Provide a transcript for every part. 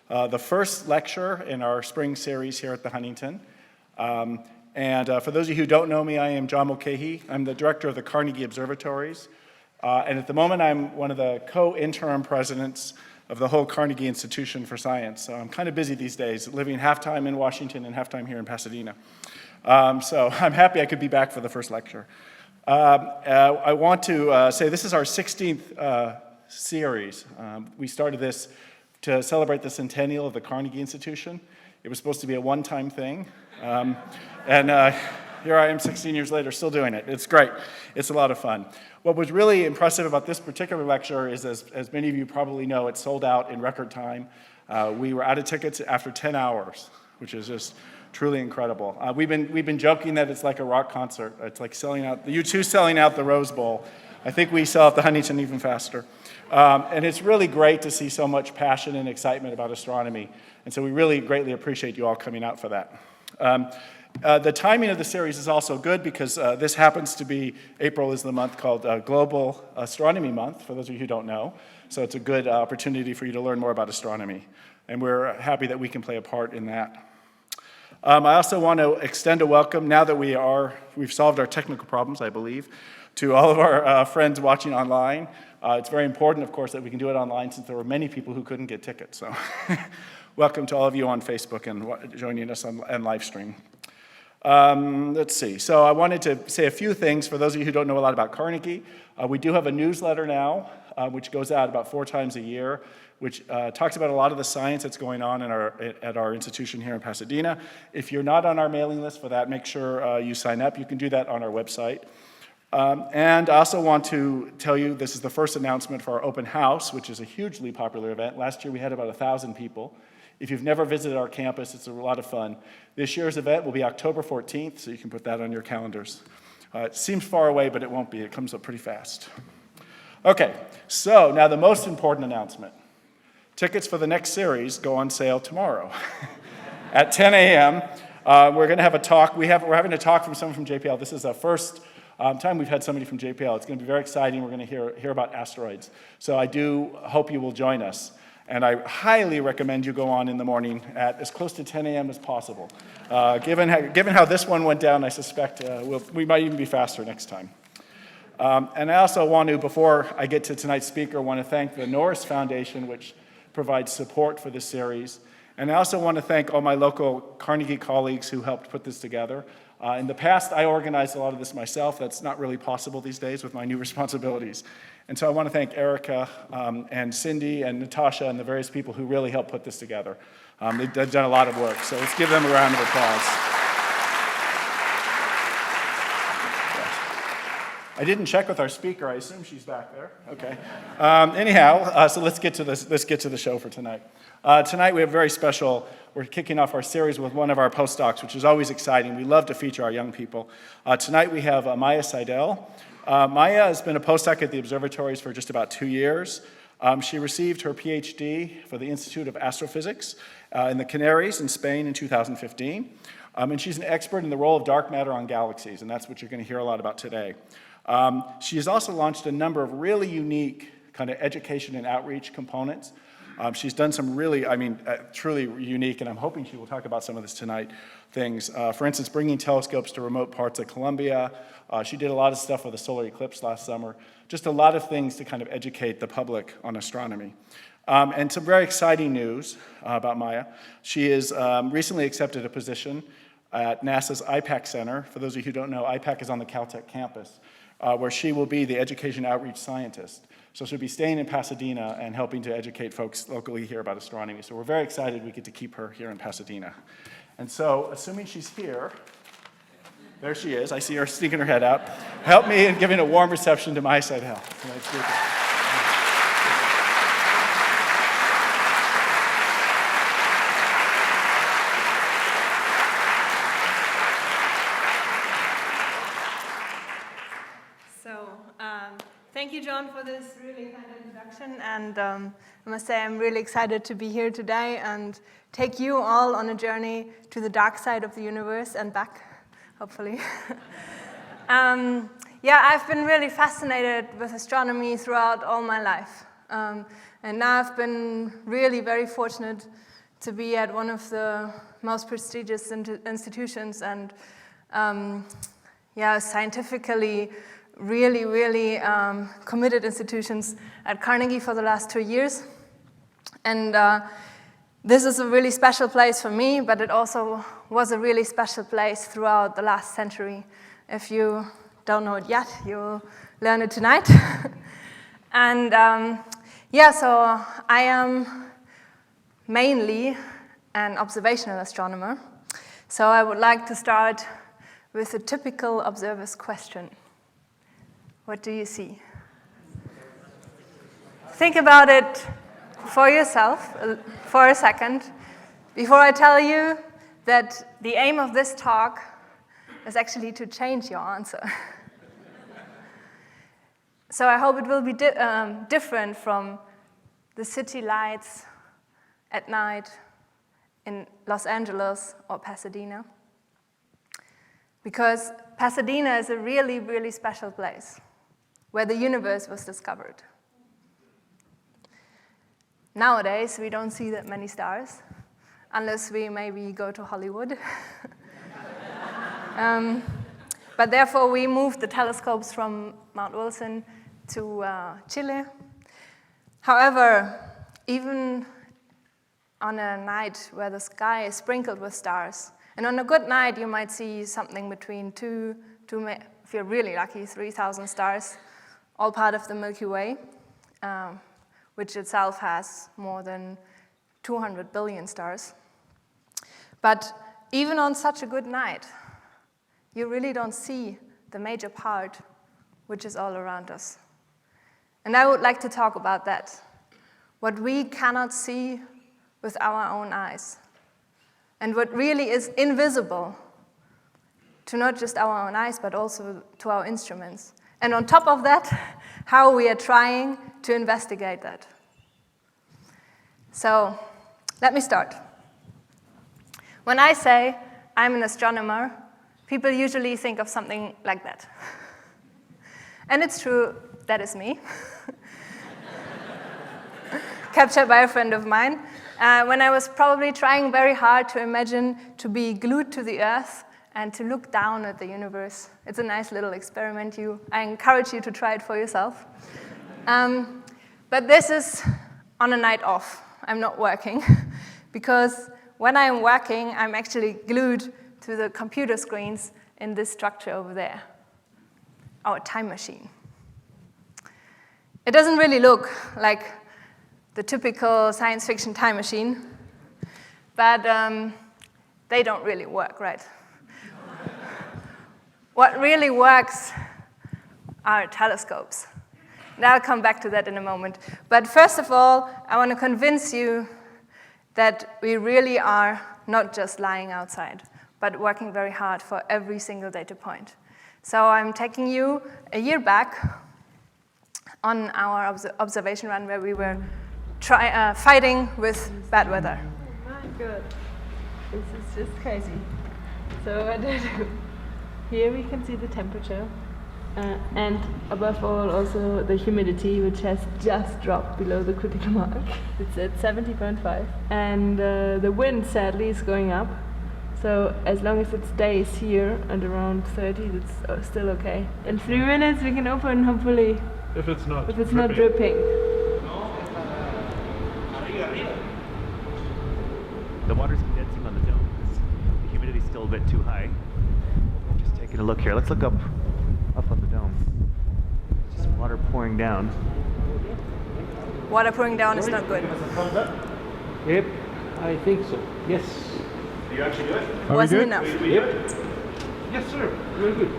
the first lecture in our spring series here at the Huntington. For those of you who don't know me, I am John Mulcahy. I'm the director of the Carnegie Observatories. And at the moment, I'm one of the co-interim presidents of the whole Carnegie Institution for Science. So I'm kind of busy these days, living half-time in Washington and half-time here in Pasadena. So I'm happy I could be back for the first lecture. I want to say this is our 16th series. We started this to celebrate the centennial of the Carnegie Institution. It was supposed to be a one-time thing. Here I am 16 years later still doing it. It's great. It's a lot of fun. What was really impressive about this particular lecture is, as many of you probably know, it sold out in record time. We were out of tickets after 10 hours, which is just truly incredible. We've been joking that it's like a rock concert. It's like U2 selling out the Rose Bowl. I think we sell out the Huntington even faster. And it's really great to see so much passion and excitement about astronomy. And so we really greatly appreciate you all coming out for that. The timing of the series is also good because this happens to be, April is the month called Global Astronomy Month, for those of you who don't know. So it's a good opportunity for you to learn more about astronomy. And we're happy that we can play a part in that. I also want to extend a welcome, now that we've solved our technical problems, I believe, to all of our friends watching online. It's very important, of course, that we can do it online since there were many people who couldn't get tickets. So welcome to all of you on Facebook and joining us on live stream. Let's see. So I wanted to say a few things for those of you who don't know a lot about Carnegie. We do have a newsletter now, which goes out about 4 times a year, which talks about a lot of the science that's going on at our institution here in Pasadena. If you're not on our mailing list for that, make sure you sign up. You can do that on our website. And I also want to tell you this is the first announcement for our open house, which is a hugely popular event. Last year we had about 1,000 people. If you've never visited our campus, it's a lot of fun. This year's event will be October 14th, so you can put that on your calendars. It seems far away, but it won't be. It comes up pretty fast. Okay, so now the most important announcement. Tickets for the next series go on sale tomorrow at 10 a.m. We're going to have a talk. We're having a talk from someone from JPL. This is the first time we've had somebody from JPL. It's going to be very exciting. We're going to hear about asteroids. So I do hope you will join us. And I highly recommend you go on in the morning at as close to 10 a.m. as possible. Given how this one went down, I suspect we might even be faster next time. And I also want to, before I get to tonight's speaker, want to thank the Norris Foundation, which provides support for this series. And I also want to thank all my local Carnegie colleagues who helped put this together. In the past, I organized a lot of this myself. That's not really possible these days with my new responsibilities. And so I want to thank Erica and Cindy and Natasha and the various people who really helped put this together. They've done a lot of work, so let's give them a round of applause. I didn't check with our speaker. I assume she's back there. Okay. Anyhow, so let's get to the show for tonight. Tonight we have very special. We're kicking off our series with one of our postdocs, which is always exciting. We love to feature our young people. Tonight we have Marja Seidel. Marja has been a postdoc at the Observatories for just about 2 years. She received her PhD for the Institute of Astrophysics in the Canaries in Spain in 2015. And she's an expert in the role of dark matter on galaxies, and that's what you're going to hear a lot about today. She has also launched a number of really unique kind of education and outreach components. She's done some really, truly unique, and I'm hoping she will talk about some of this tonight, things. For instance, bringing telescopes to remote parts of Colombia. She did a lot of stuff with the solar eclipse last summer. Just a lot of things to kind of educate the public on astronomy. And some very exciting news about Marja. She has recently accepted a position at NASA's IPAC Center. For those of you who don't know, IPAC is on the Caltech campus, where she will be the education outreach scientist. So she'll be staying in Pasadena and helping to educate folks locally here about astronomy. So we're very excited we get to keep her here in Pasadena. And so, assuming she's here, there she is. I see her sneaking her head out. Help me in giving a warm reception to Marja Seidel. Thank you, John, for this really kind introduction. And I must say I'm really excited to be here today and take you all on a journey to the dark side of the universe and back, hopefully. I've been really fascinated with astronomy throughout all my life. And now I've been really very fortunate to be at one of the most prestigious institutions and scientifically really committed institutions at Carnegie for the last 2 years. And this is a really special place for me, but it also was a really special place throughout the last century. If you don't know it yet, you'll learn it tonight. And so I am mainly an observational astronomer. So I would like to start with a typical observer's question. What do you see? Think about it for yourself for a second before I tell you that the aim of this talk is actually to change your answer. So I hope it will be different from the city lights at night in Los Angeles or Pasadena. Because Pasadena is a really special place where the universe was discovered. Nowadays, we don't see that many stars, unless we maybe go to Hollywood. But therefore, we moved the telescopes from Mount Wilson to Chile. However, even on a night where the sky is sprinkled with stars, and on a good night, you might see something between if you're really lucky, 3,000 stars, all part of the Milky Way, which itself has more than 200 billion stars. But even on such a good night, you really don't see the major part, which is all around us. And I would like to talk about that, what we cannot see with our own eyes, and what really is invisible to not just our own eyes, but also to our instruments. And on top of that, how we are trying to investigate that. So, let me start. When I say I'm an astronomer, people usually think of something like that. And it's true, that is me. Captured by a friend of mine. When I was probably trying very hard to imagine to be glued to the Earth and to look down at the universe. It's a nice little experiment. I encourage you to try it for yourself. But this is on a night off. I'm not working. Because when I'm working, I'm actually glued to the computer screens in this structure over there, our time machine. It doesn't really look like the typical science fiction time machine, but they don't really work, right? What really works are telescopes. And I'll come back to that in a moment. But first of all, I want to convince you that we really are not just lying outside, but working very hard for every single data point. So I'm taking you a year back on our observation run where we were fighting with bad weather. Oh my God, this is just crazy. So what do I do? Here we can see the temperature, and above all also the humidity, which has just dropped below the critical mark. It's at 70.5, and the wind sadly is going up. So as long as it stays here at around 30, it's still okay. In 3 minutes we can open, hopefully. If it's not dripping. The water's condensing on the dome because the humidity's still a bit too high. Just taking a look here. Let's look up on the dome. It's just water pouring down. Water pouring down is not good. Yep, I think so. Yes. You actually do it? Wasn't enough. Yep. Yes, sir. Very good.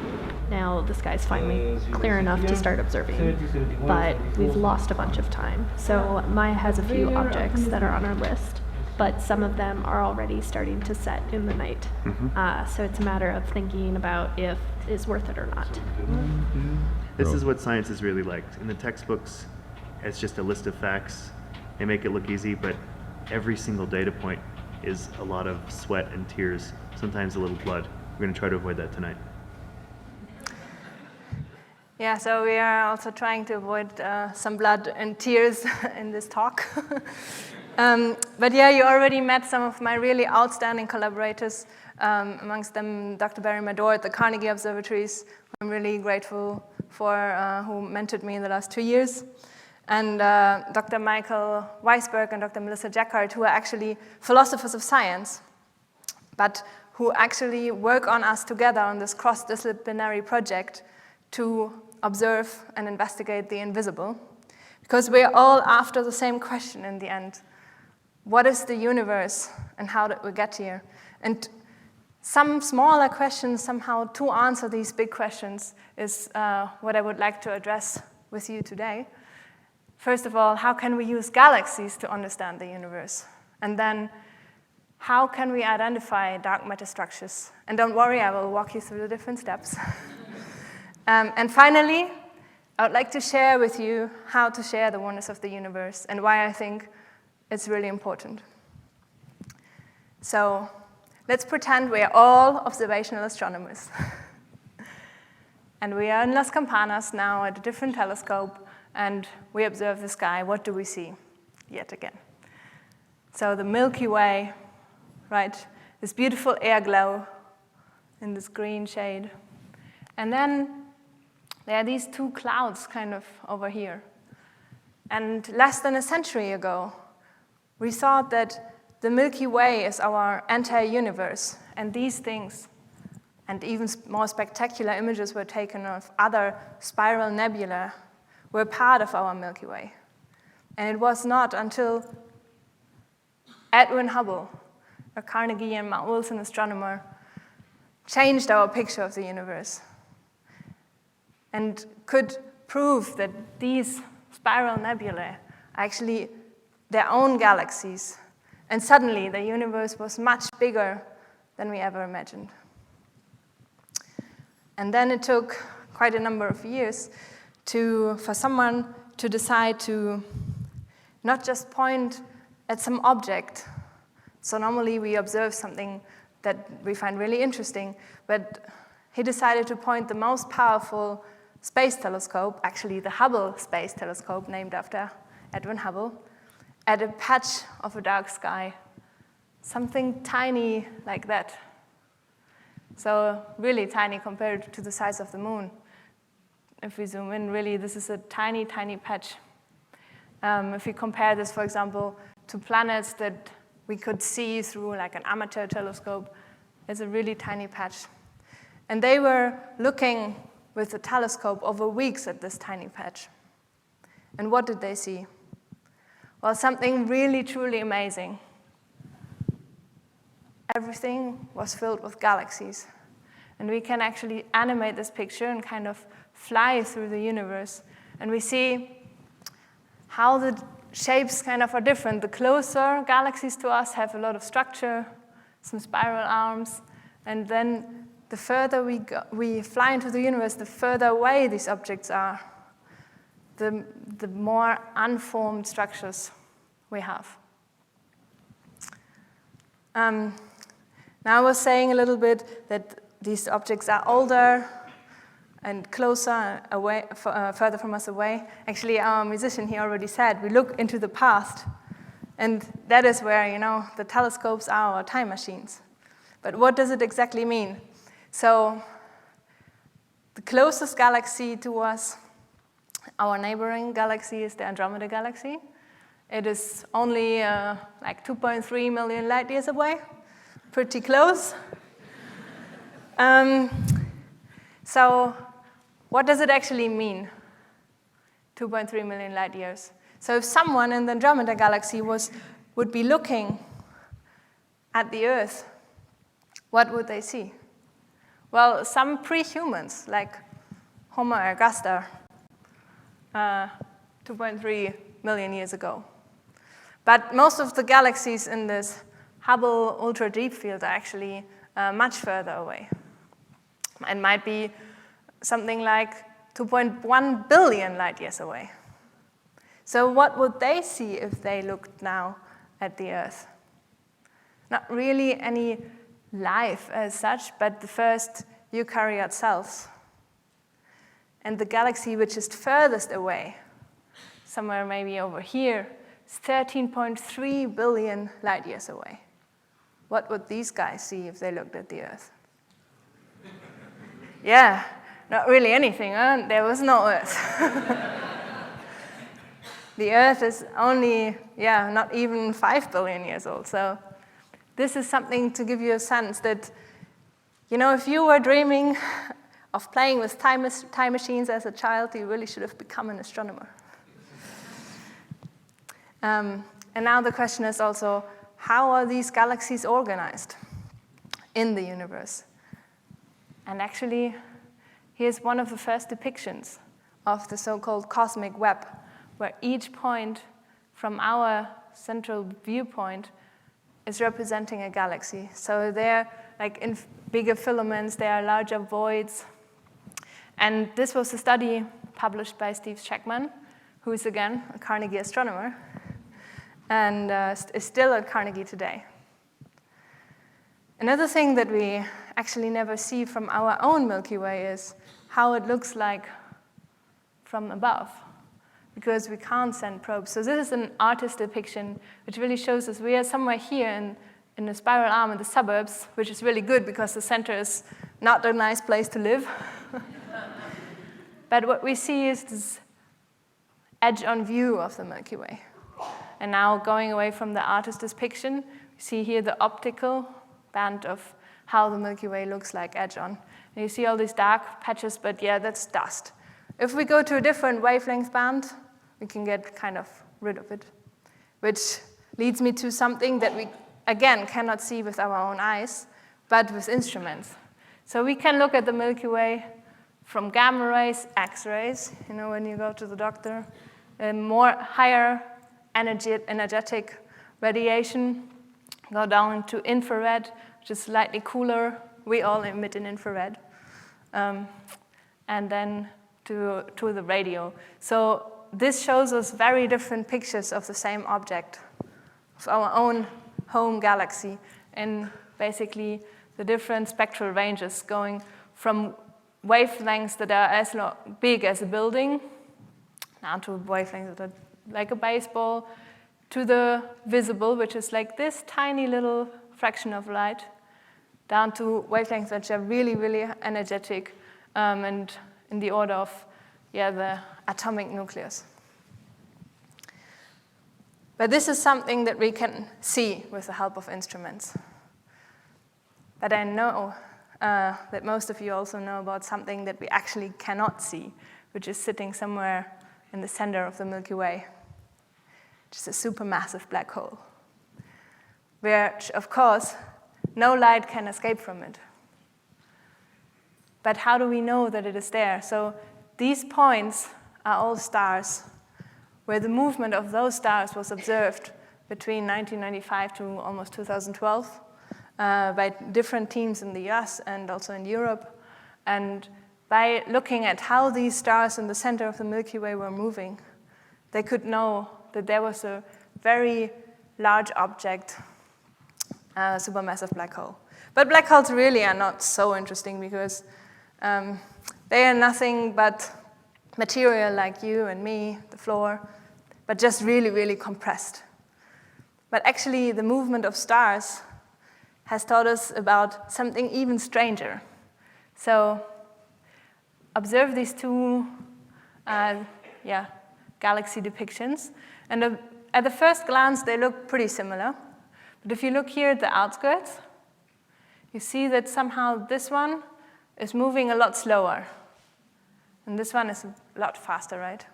Now the sky's finally clear enough to start observing, but we've lost a bunch of time. So Maya has a few objects that are on our list, but some of them are already starting to set in the night. So it's a matter of thinking about if it's worth it or not. This is what science is really like. In the textbooks, it's just a list of facts. They make it look easy, but every single data point is a lot of sweat and tears, sometimes a little blood. We're going to try to avoid that tonight. Yeah, so we are also trying to avoid some blood and tears in this talk. But yeah, you already met some of my really outstanding collaborators, amongst them Dr. Barry Mador at the Carnegie Observatories, who I'm really grateful for, who mentored me in the last 2 years, and Dr. Michael Weisberg and Dr. Melissa Jacquard, who are actually philosophers of science, but who actually work on us together on this cross-disciplinary project to observe and investigate the invisible, because we're all after the same question in the end. What is the universe, and how did we get here? And some smaller questions, somehow to answer these big questions, is what I would like to address with you today. First of all, how can we use galaxies to understand the universe? And then, how can we identify dark matter structures? And don't worry, I will walk you through the different steps. And finally, I would like to share with you how to share the oneness of the universe and why I think it's really important. So let's pretend we are all observational astronomers. And we are in Las Campanas now at a different telescope, and we observe the sky. What do we see? Yet again. So the Milky Way, right? This beautiful air glow in this green shade. And then there are these two clouds kind of over here. And less than a century ago, we thought that the Milky Way is our entire universe, and these things, and even more spectacular images were taken of other spiral nebulae, were part of our Milky Way. And it was not until Edwin Hubble, a Carnegie and Mount Wilson astronomer, changed our picture of the universe and could prove that these spiral nebulae are actually their own galaxies. And suddenly, the universe was much bigger than we ever imagined. And then it took quite a number of years for someone to decide to not just point at some object. So normally we observe something that we find really interesting, but he decided to point the most powerful space telescope, actually the Hubble Space Telescope, named after Edwin Hubble, at a patch of a dark sky, something tiny like that. So really tiny compared to the size of the moon. If we zoom in, really, this is a tiny, tiny patch. If we compare this, for example, to planets that we could see through like an amateur telescope, it's a really tiny patch. And they were looking with the telescope over weeks at this tiny patch. And what did they see? Well, something really, truly amazing. Everything was filled with galaxies. And we can actually animate this picture and kind of fly through the universe. And we see how the shapes kind of are different. The closer galaxies to us have a lot of structure, some spiral arms. And then the further we fly into the universe, the further away these objects are, the more unformed structures we have. Now I was saying a little bit that these objects are older and closer, away, further from us away. Actually, our musician here already said, we look into the past, and that is where, the telescopes are our time machines. But what does it exactly mean? So the closest galaxy to us, our neighboring galaxy, is the Andromeda galaxy. It is only like 2.3 million light years away, pretty close. So what does it actually mean, 2.3 million light years? So if someone in the Andromeda galaxy would be looking at the Earth, what would they see? Well, some pre-humans, like Homo ergaster, 2.3 million years ago. But most of the galaxies in this Hubble Ultra Deep Field are actually much further away. And might be something like 2.1 billion light years away. So what would they see if they looked now at the Earth? Not really any life as such, but the first eukaryote cells. And the galaxy which is furthest away, somewhere maybe over here, is 13.3 billion light years away. What would these guys see if they looked at the Earth? Yeah, not really anything, huh? There was no Earth. The Earth is only, not even 5 billion years old. So this is something to give you a sense that, if you were dreaming of playing with time machines as a child, you really should have become an astronomer. And now the question is also, how are these galaxies organized in the universe? And actually, here's one of the first depictions of the so-called cosmic web, where each point from our central viewpoint is representing a galaxy. So they're like in bigger filaments, there are larger voids. And this was a study published by Steve Shackman, who is, again, a Carnegie astronomer, and is still at Carnegie today. Another thing that we actually never see from our own Milky Way is how it looks like from above, because we can't send probes. So this is an artist depiction, which really shows us we are somewhere here in the spiral arm in the suburbs, which is really good because the center is not a nice place to live. But what we see is this edge-on view of the Milky Way. And now going away from the artist depiction, we see here the optical band of how the Milky Way looks like edge-on. And you see all these dark patches, but that's dust. If we go to a different wavelength band, we can get kind of rid of it, which leads me to something that we, again, cannot see with our own eyes, but with instruments. So we can look at the Milky Way from gamma rays, X-rays, when you go to the doctor, more higher energetic radiation, go down into infrared, which is slightly cooler. We all emit in infrared. And then to the radio. So this shows us very different pictures of the same object, of our own home galaxy, and basically the different spectral ranges going from wavelengths that are as big as a building, down to wavelengths that are like a baseball, to the visible, which is like this tiny little fraction of light, down to wavelengths which are really, really energetic, and in the order of the atomic nucleus. But this is something that we can see with the help of instruments. But I know that most of you also know about something that we actually cannot see, which is sitting somewhere in the center of the Milky Way, which is a supermassive black hole, which, of course, no light can escape from it. But how do we know that it is there? So these points are all stars, where the movement of those stars was observed between 1995 to almost 2012 by different teams in the US and also in Europe. And by looking at how these stars in the center of the Milky Way were moving, they could know that there was a very large object, a supermassive black hole. But black holes really are not so interesting because they are nothing but material like you and me, the floor, but just really, really compressed. But actually, the movement of stars has taught us about something even stranger. So observe these two galaxy depictions. And at the first glance, they look pretty similar. But if you look here at the outskirts, you see that somehow this one is moving a lot slower. And this one is a lot faster, right?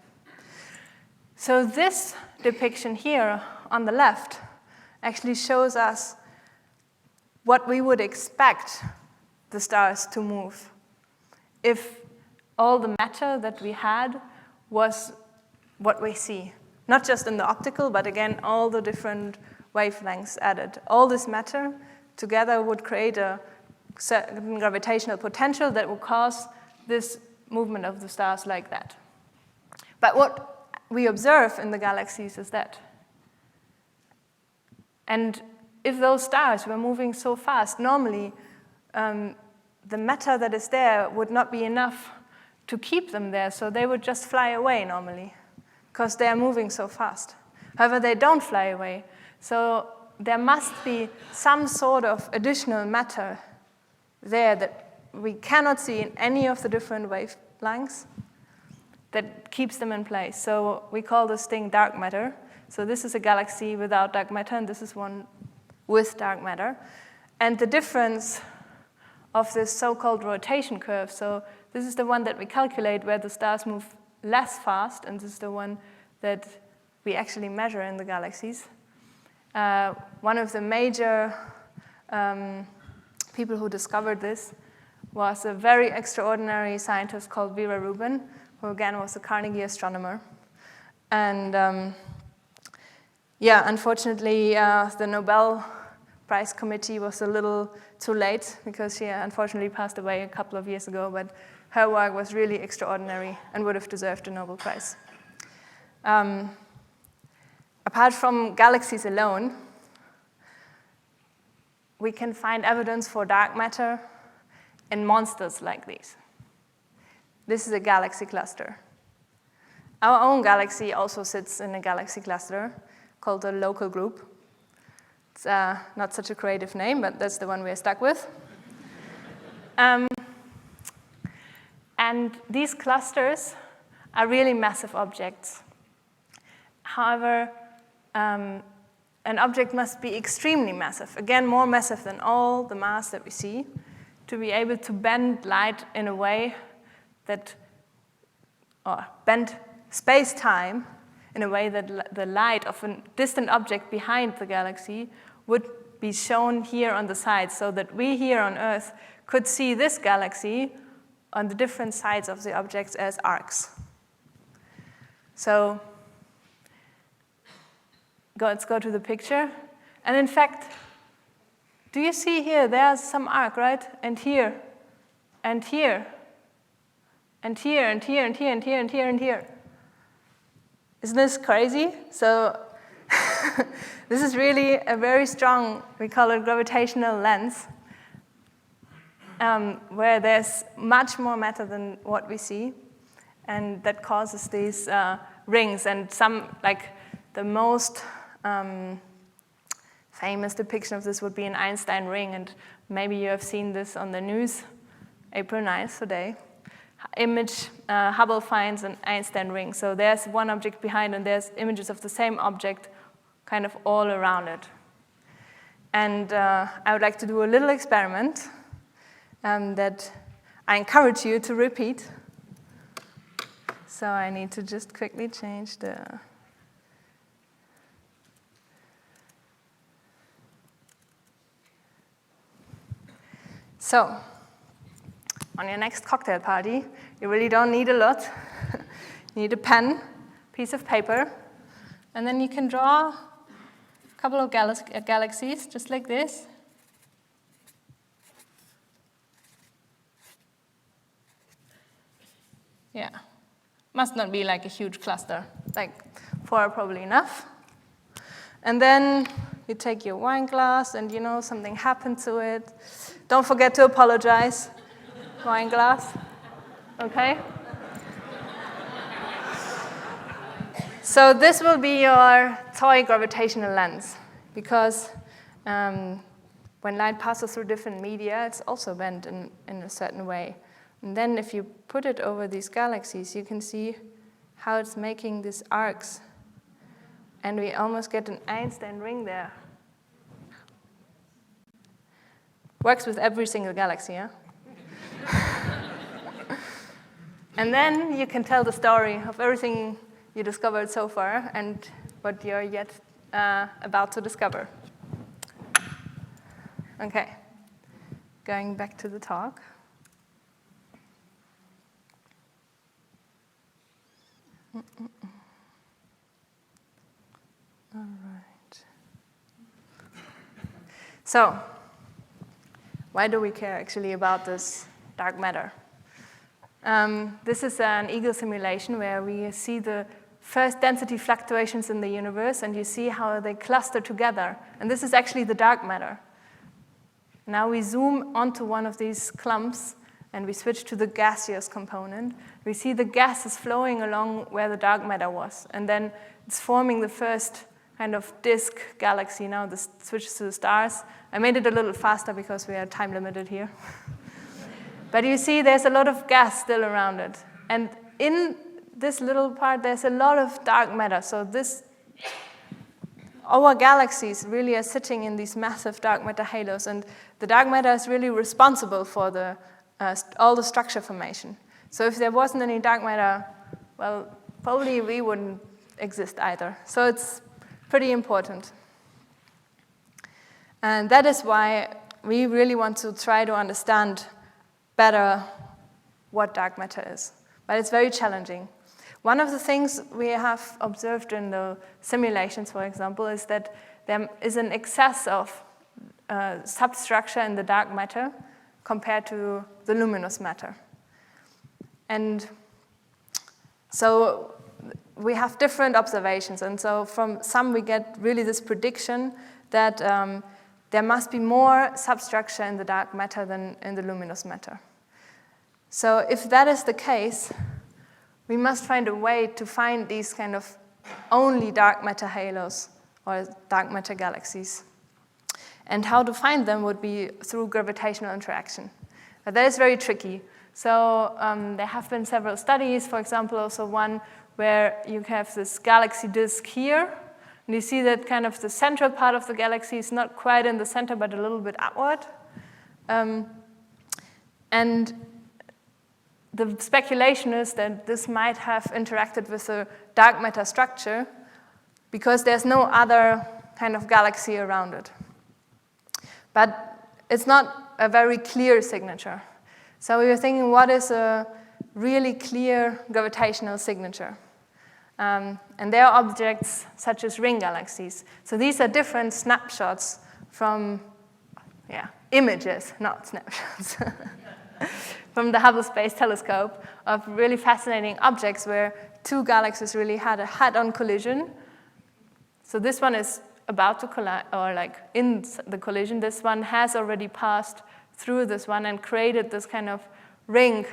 So this depiction here on the left actually shows us what we would expect the stars to move if all the matter that we had was what we see. Not just in the optical, but again, all the different wavelengths added. All this matter together would create a certain gravitational potential that would cause this movement of the stars like that. But what we observe in the galaxies is that. And if those stars were moving so fast, normally the matter that is there would not be enough to keep them there, so they would just fly away normally, because they are moving so fast. However, they don't fly away. So there must be some sort of additional matter there that we cannot see in any of the different wavelengths that keeps them in place. So we call this thing dark matter. So this is a galaxy without dark matter, and this is one with dark matter. And the difference of this so-called rotation curve, so this is the one that we calculate where the stars move less fast, and this is the one that we actually measure in the galaxies. One of the major people who discovered this was a very extraordinary scientist called Vera Rubin, who again was a Carnegie astronomer. And yeah, unfortunately, the Nobel Prize Committee was a little too late because she unfortunately passed away a couple of years ago, but her work was really extraordinary and would have deserved a Nobel Prize. Apart from galaxies alone, we can find evidence for dark matter in monsters like these. This is a galaxy cluster. Our own galaxy also sits in a galaxy cluster called a local group. It's not such a creative name, but that's the one we're stuck with. And these clusters are really massive objects. However, an object must be extremely massive, again, more massive than all the mass that we see, to be able to bend light in a way that, or bend space-time in a way that the light of a distant object behind the galaxy would be shown here on the side, so that we here on Earth could see this galaxy on the different sides of the objects as arcs. So let's go to the picture. And in fact, do you see here, there's some arc, right? And here, and here, and here, and here, and here, and here, and here, and here. Isn't this crazy? So this is really a very strong, we call it gravitational lens, where there's much more matter than what we see, and that causes these rings. And some, like the most famous depiction of this would be an Einstein ring, and maybe you have seen this on the news, April 9th today. Image, Hubble finds an Einstein ring. So there's one object behind, and there's images of the same object kind of all around it. And I would like to do a little experiment that I encourage you to repeat. So I need to just quickly change the... So, on your next cocktail party, you really don't need a lot. You need a pen, piece of paper, and then you can draw a couple of galaxies, just like this. Yeah, must not be like a huge cluster, like 4 are probably enough. And then you take your wine glass and something happened to it. Don't forget to apologize, wine glass, okay? So this will be your toy gravitational lens, because when light passes through different media, it's also bent in a certain way. And then if you put it over these galaxies, you can see how it's making these arcs. And we almost get an Einstein ring there. Works with every single galaxy, yeah? And then you can tell the story of everything you discovered so far and what you're yet about to discover. Okay, going back to the talk. All right. So, why do we care actually about this dark matter? This is an eagle simulation where we see the first density fluctuations in the universe, and you see how they cluster together. And this is actually the dark matter. Now we zoom onto one of these clumps, and we switch to the gaseous component. We see the gas is flowing along where the dark matter was. And then it's forming the first kind of disk galaxy now, this switches to the stars. I made it a little faster because we are time limited here. But you see there's a lot of gas still around it. And in this little part, there's a lot of dark matter. So our galaxies really are sitting in these massive dark matter halos. And the dark matter is really responsible for all the structure formation. So if there wasn't any dark matter, well, probably we wouldn't exist either. So it's pretty important. And that is why we really want to try to understand better what dark matter is. But it's very challenging. One of the things we have observed in the simulations, for example, is that there is an excess of substructure in the dark matter compared to the luminous matter. And so we have different observations. And so from some we get really this prediction that there must be more substructure in the dark matter than in the luminous matter. So if that is the case, we must find a way to find these kind of only dark matter halos or dark matter galaxies. And how to find them would be through gravitational interaction. But that is very tricky. So there have been several studies, for example, also one where you have this galaxy disk here, and you see that kind of the central part of the galaxy is not quite in the center, but a little bit upward. And the speculation is that this might have interacted with a dark matter structure because there's no other kind of galaxy around it. But it's not a very clear signature. So we were thinking, what is a really clear gravitational signature? And there are objects such as ring galaxies. So these are different snapshots from, images, not snapshots, from the Hubble Space Telescope of really fascinating objects where two galaxies really had a head-on collision. So this one is about to collide, or like in the collision. This one has already passed through this one and created this kind of ring.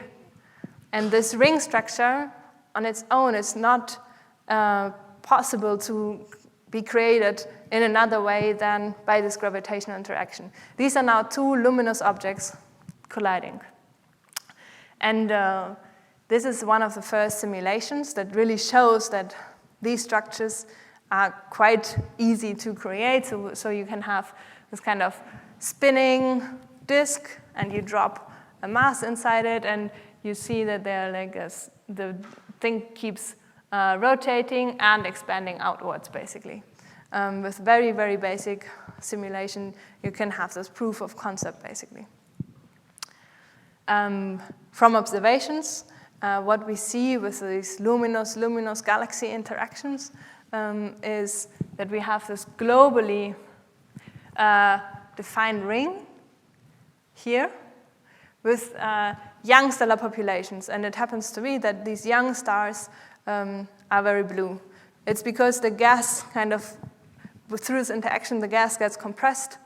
And this ring structure on its own is not possible to be created in another way than by this gravitational interaction. These are now two luminous objects colliding. And this is one of the first simulations that really shows that these structures are quite easy to create. So you can have this kind of spinning disk, and you drop a mass inside it, and you see that the thing keeps rotating and expanding outwards, basically. With very, very basic simulation, you can have this proof of concept, basically. From observations, what we see with these luminous galaxy interactions is that we have this globally defined ring here with young stellar populations. And it happens to be that these young stars are very blue. It's because the gas kind of, through this interaction, the gas gets compressed,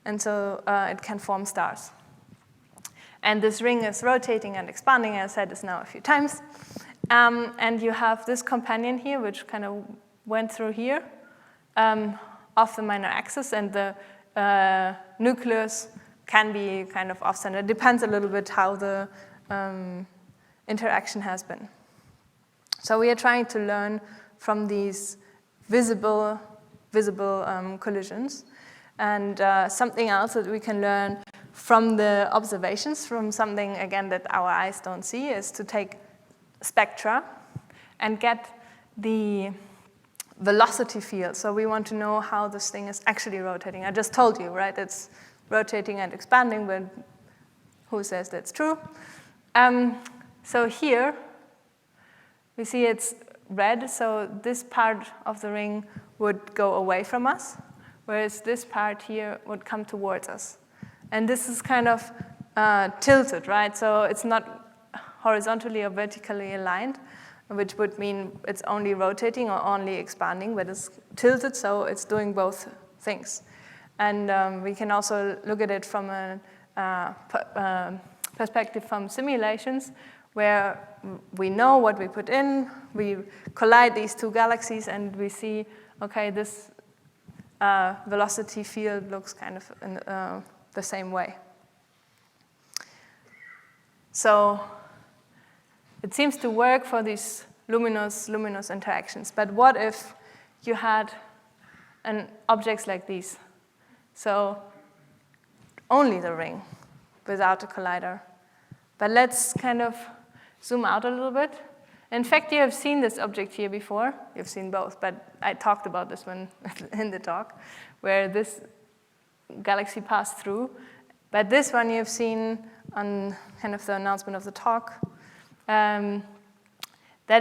and so it can form stars. And this ring is rotating and expanding, as I said this now a few times. And you have this companion here, which kind of went through here off the minor axis, and the nucleus can be kind of off-center. It depends a little bit how the interaction has been. So we are trying to learn from these visible collisions. And something else that we can learn from the observations, from something, again, that our eyes don't see, is to take spectra and get the velocity field. So we want to know how this thing is actually rotating. I just told you, right? It's rotating and expanding, but who says that's true? So here, we see it's red, so this part of the ring would go away from us, whereas this part here would come towards us. And this is kind of tilted, right? So it's not horizontally or vertically aligned, which would mean it's only rotating or only expanding, but it's tilted, so it's doing both things. And we can also look at it from a perspective from simulations, where we know what we put in, we collide these two galaxies, and we see, okay, this velocity field looks kind of in the same way. So it seems to work for these luminous interactions. But what if you had objects like these? So only the ring without a collider. But let's kind of zoom out a little bit. In fact, you have seen this object here before. You've seen both, but I talked about this one in the talk, where this galaxy passed through. But this one you've seen on kind of the announcement of the talk. That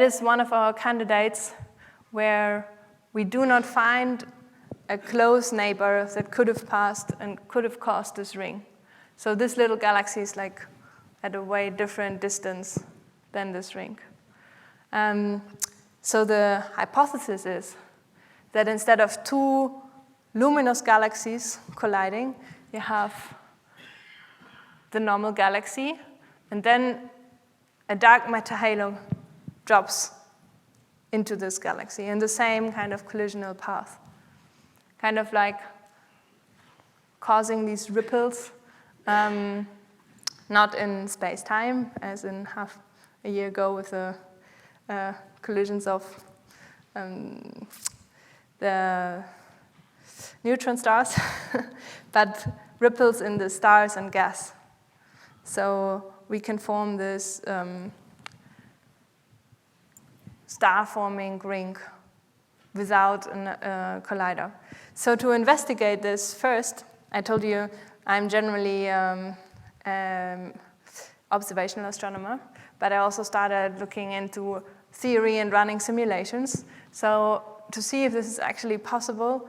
is one of our candidates where we do not find a close neighbor that could have passed and could have caused this ring. So this little galaxy is like at a way different distance than this ring. So the hypothesis is that instead of two luminous galaxies colliding, you have the normal galaxy, and then a dark matter halo drops into this galaxy in the same kind of collisional path, kind of like causing these ripples, not in space-time, as in half a year ago with the collisions of the neutron stars, but ripples in the stars and gas. So we can form this star-forming ring without a collider. So to investigate this first, I told you I'm generally observational astronomer, but I also started looking into theory and running simulations. So to see if this is actually possible,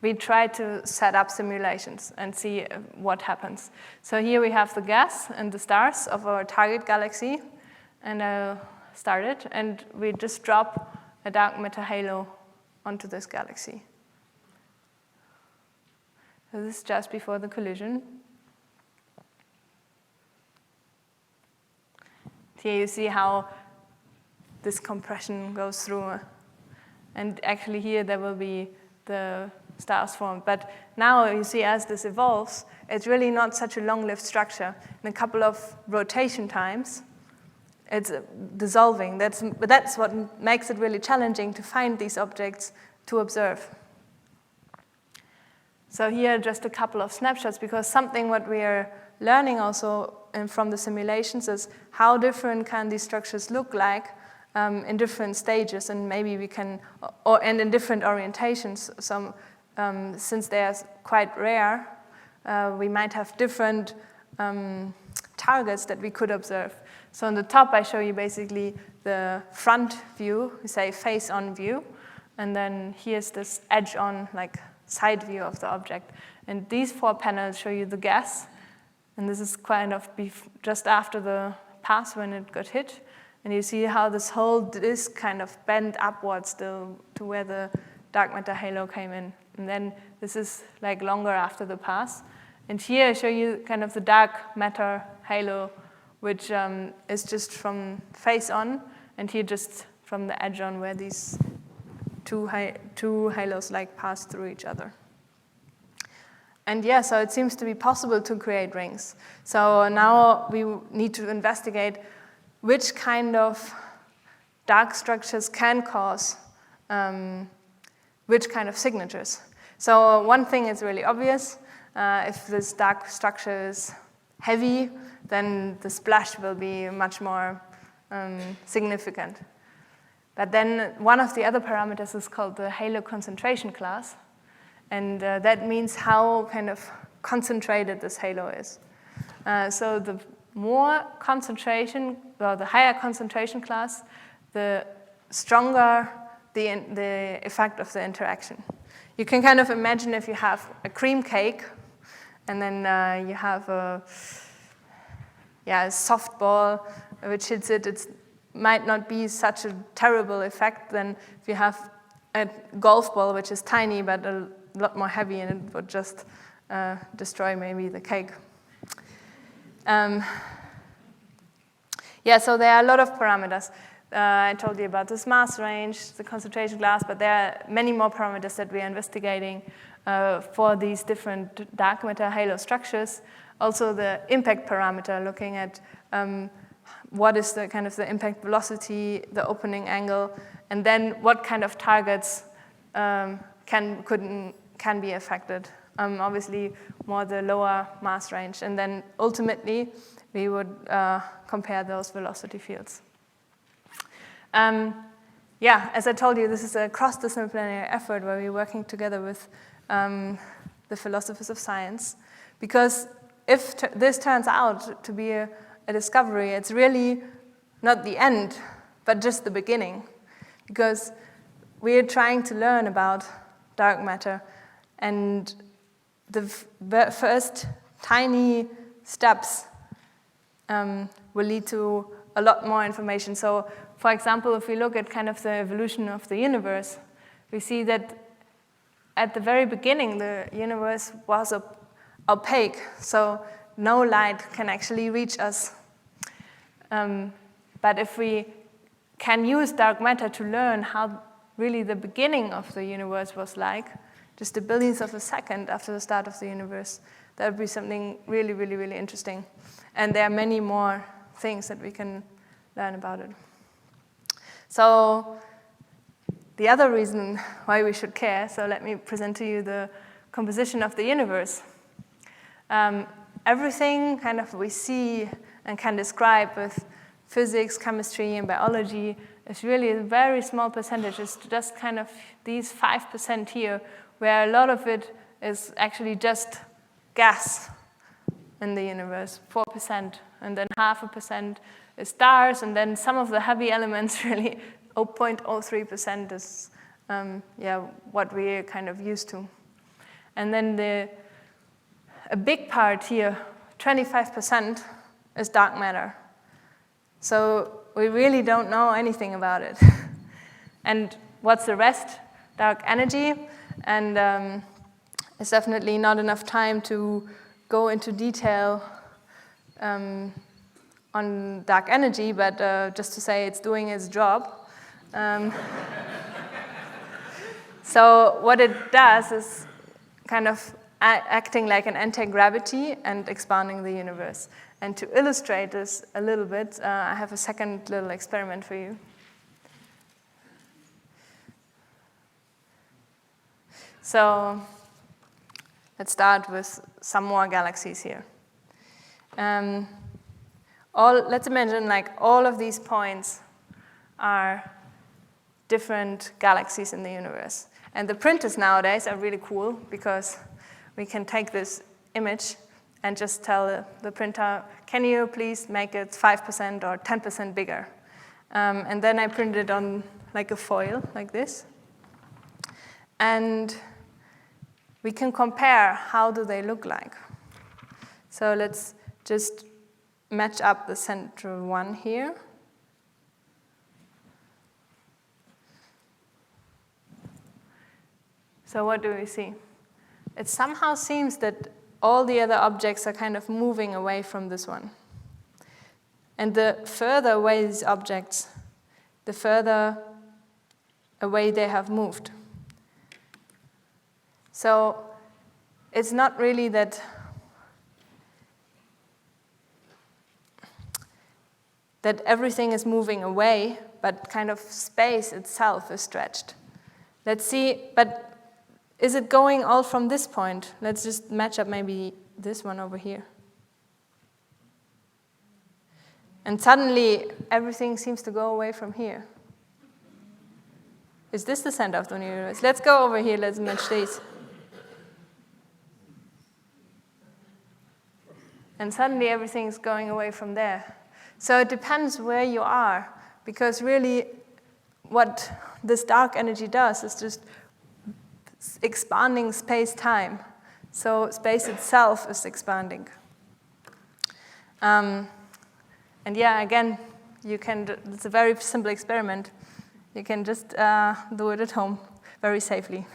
we try to set up simulations and see what happens. So here we have the gas and the stars of our target galaxy, and I'll start it, and we just drop a dark matter halo onto this galaxy. So this is just before the collision. Here you see how this compression goes through. And actually here there will be the stars formed. But now you see as this evolves, it's really not such a long-lived structure. In a couple of rotation times, it's dissolving. That's what makes it really challenging to find these objects to observe. So here are just a couple of snapshots, because something what we are learning also from the simulations is how different can these structures look like in different stages, and maybe we can, and in different orientations. Since they are quite rare, we might have different targets that we could observe. So on the top, I show you basically the front view, we say face-on view, and then here's this edge-on, like side view of the object. And these four panels show you the gas, and this is kind of just after the pass when it got hit. And you see how this whole disk kind of bent upwards still to where the dark matter halo came in. And then this is like longer after the pass. And here I show you kind of the dark matter halo, which is just from face on, and here just from the edge on, where these two halos like pass through each other. And yeah, so it seems to be possible to create rings. So now we need to investigate which kind of dark structures can cause which kind of signatures. So one thing is really obvious. If this dark structure is heavy, then the splash will be much more significant. But then one of the other parameters is called the halo concentration class. And that means how kind of concentrated this halo is. So the more concentration, or the higher concentration class, the stronger the effect of the interaction. You can kind of imagine if you have a cream cake, and then you have a soft ball which hits it. It might not be such a terrible effect than if you have a golf ball which is tiny but a lot more heavy, and it would just Yeah, so there are a lot of parameters. I told you about this mass range, the concentration glass, but there are many more parameters that we are investigating for these different dark matter halo structures. Also the impact parameter, looking at what is the kind of the impact velocity, the opening angle, and then what kind of targets can be affected. Obviously, more the lower mass range, and then ultimately we would compare those velocity fields. Yeah, as I told you, this is a cross-disciplinary effort where we're working together with the philosophers of science, because if this turns out to be a discovery, it's really not the end, but just the beginning, because we're trying to learn about dark matter, and the first tiny steps will lead to a lot more information. So, for example, if we look at kind of the evolution of the universe, we see that at the very beginning, the universe was opaque, so no light can actually reach us. But if we can use dark matter to learn how really the beginning of the universe was like, just the billions of a second after the start of the universe, that would be something really, really, really interesting. And there are many more things that we can learn about it. So the other reason why we should care, so let me present to you the composition of the universe. Everything kind of we see and can describe with physics, chemistry, and biology is really a very small percentage. It's just kind of these 5% here, where a lot of it is actually just gas in the universe, 4%, and then 0.5% is stars, and then some of the heavy elements, really 0.03% is what we're kind of used to. And then a big part here, 25%, is dark matter. So we really don't know anything about it. And what's the rest? Dark energy, and it's definitely not enough time to go into detail on dark energy, but just to say it's doing its job. So what it does is kind of acting like an anti-gravity and expanding the universe. And to illustrate this a little bit, I have a second little experiment for you. So let's start with some more galaxies here. Let's imagine like all of these points are different galaxies in the universe. And the printers nowadays are really cool because we can take this image and just tell the printer, can you please make it 5% or 10% bigger? And then I print it on like a foil, like this. And we can compare how do they look like. So let's just match up the central one here. So what do we see? It somehow seems that all the other objects are kind of moving away from this one. And the further away these objects, the further away they have moved. So it's not really that everything is moving away, but kind of space itself is stretched. Let's see, but is it going all from this point? Let's just match up maybe this one over here. And suddenly, everything seems to go away from here. Is this the center of the universe? Let's go over here, let's match these. And suddenly, everything is going away from there. So it depends where you are, because really, what this dark energy does is just expanding space-time. So space itself is expanding. And yeah, again, you can. It's a very simple experiment. You can just do it at home very safely.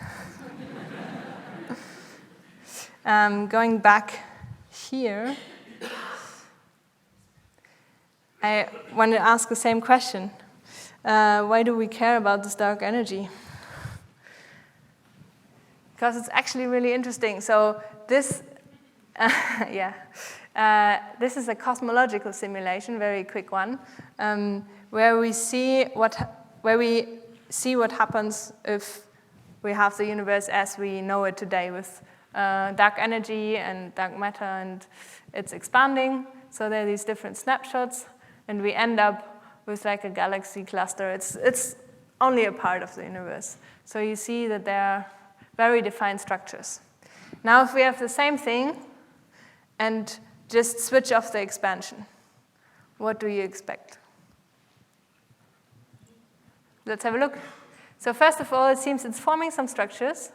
Going back here, I want to ask the same question. Why do we care about this dark energy? Because it's actually really interesting. So this, this is a cosmological simulation, very quick one, where we see what happens if we have the universe as we know it today, with dark energy and dark matter, and it's expanding. So there are these different snapshots, and we end up with like a galaxy cluster. It's only a part of the universe. So you see that there are very defined structures. Now, if we have the same thing and just switch off the expansion, what do you expect? Let's have a look. So first of all, it seems it's forming some structures,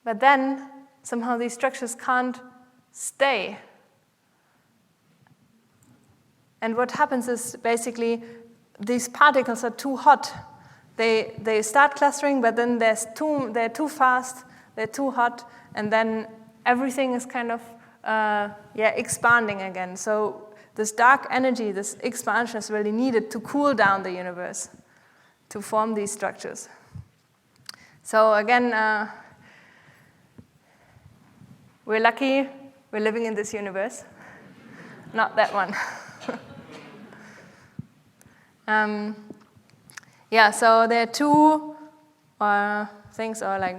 but then somehow these structures can't stay. And what happens is basically these particles are too hot. They start clustering, but then they're too fast, they're too hot, and then everything is kind of expanding again. So this dark energy, this expansion is really needed to cool down the universe, to form these structures. So again, we're lucky we're living in this universe, not that one. So there are two things, or like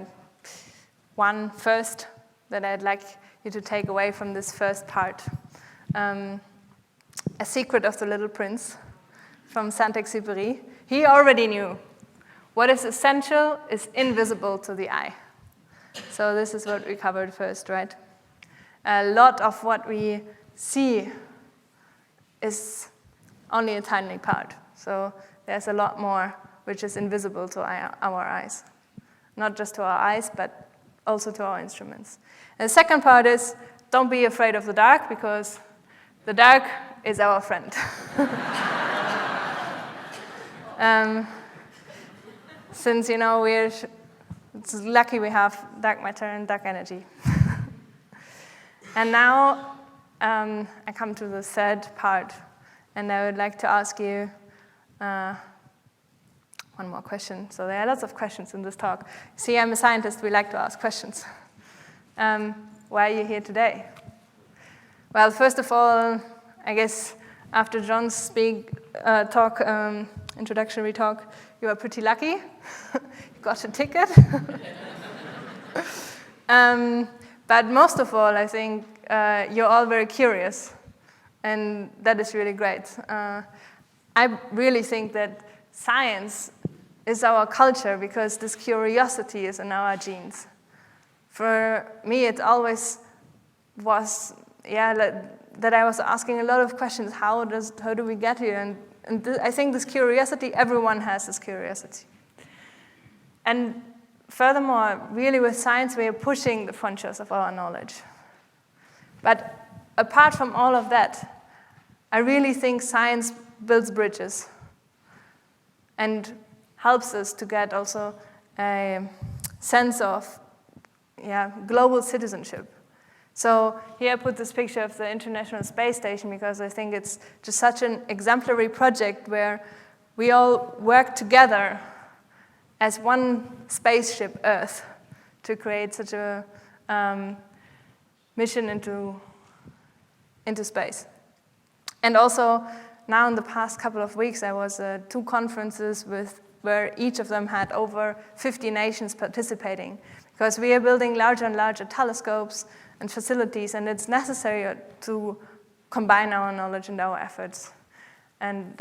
one first, that I'd like you to take away from this first part. A Secret of the Little Prince from Saint-Exupéry. He already knew what is essential is invisible to the eye. So this is what we covered first, right? A lot of what we see is only a tiny part. So there's a lot more which is invisible to our eyes. Not just to our eyes, but also to our instruments. And the second part is, don't be afraid of the dark, because the dark is our friend. Since, it's lucky we have dark matter and dark energy. And now I come to the third part, and I would like to ask you one more question. So there are lots of questions in this talk. See, I'm a scientist, we like to ask questions. Why are you here today? Well, first of all, I guess after John's introductory talk, you are pretty lucky. You got a ticket. But most of all, I think you're all very curious, and that is really great. I really think that science is our culture, because this curiosity is in our genes. For me, it always was, that I was asking a lot of questions. How do we get here? And I think this curiosity, everyone has this curiosity. And furthermore, really with science, we are pushing the frontiers of our knowledge. But apart from all of that, I really think science builds bridges and helps us to get also a sense of global citizenship. So here I put this picture of the International Space Station, because I think it's just such an exemplary project where we all work together as one spaceship, Earth, to create such a mission into space. And also, now in the past couple of weeks, I was at 2 conferences where each of them had over 50 nations participating, because we are building larger and larger telescopes and facilities, and it's necessary to combine our knowledge and our efforts. And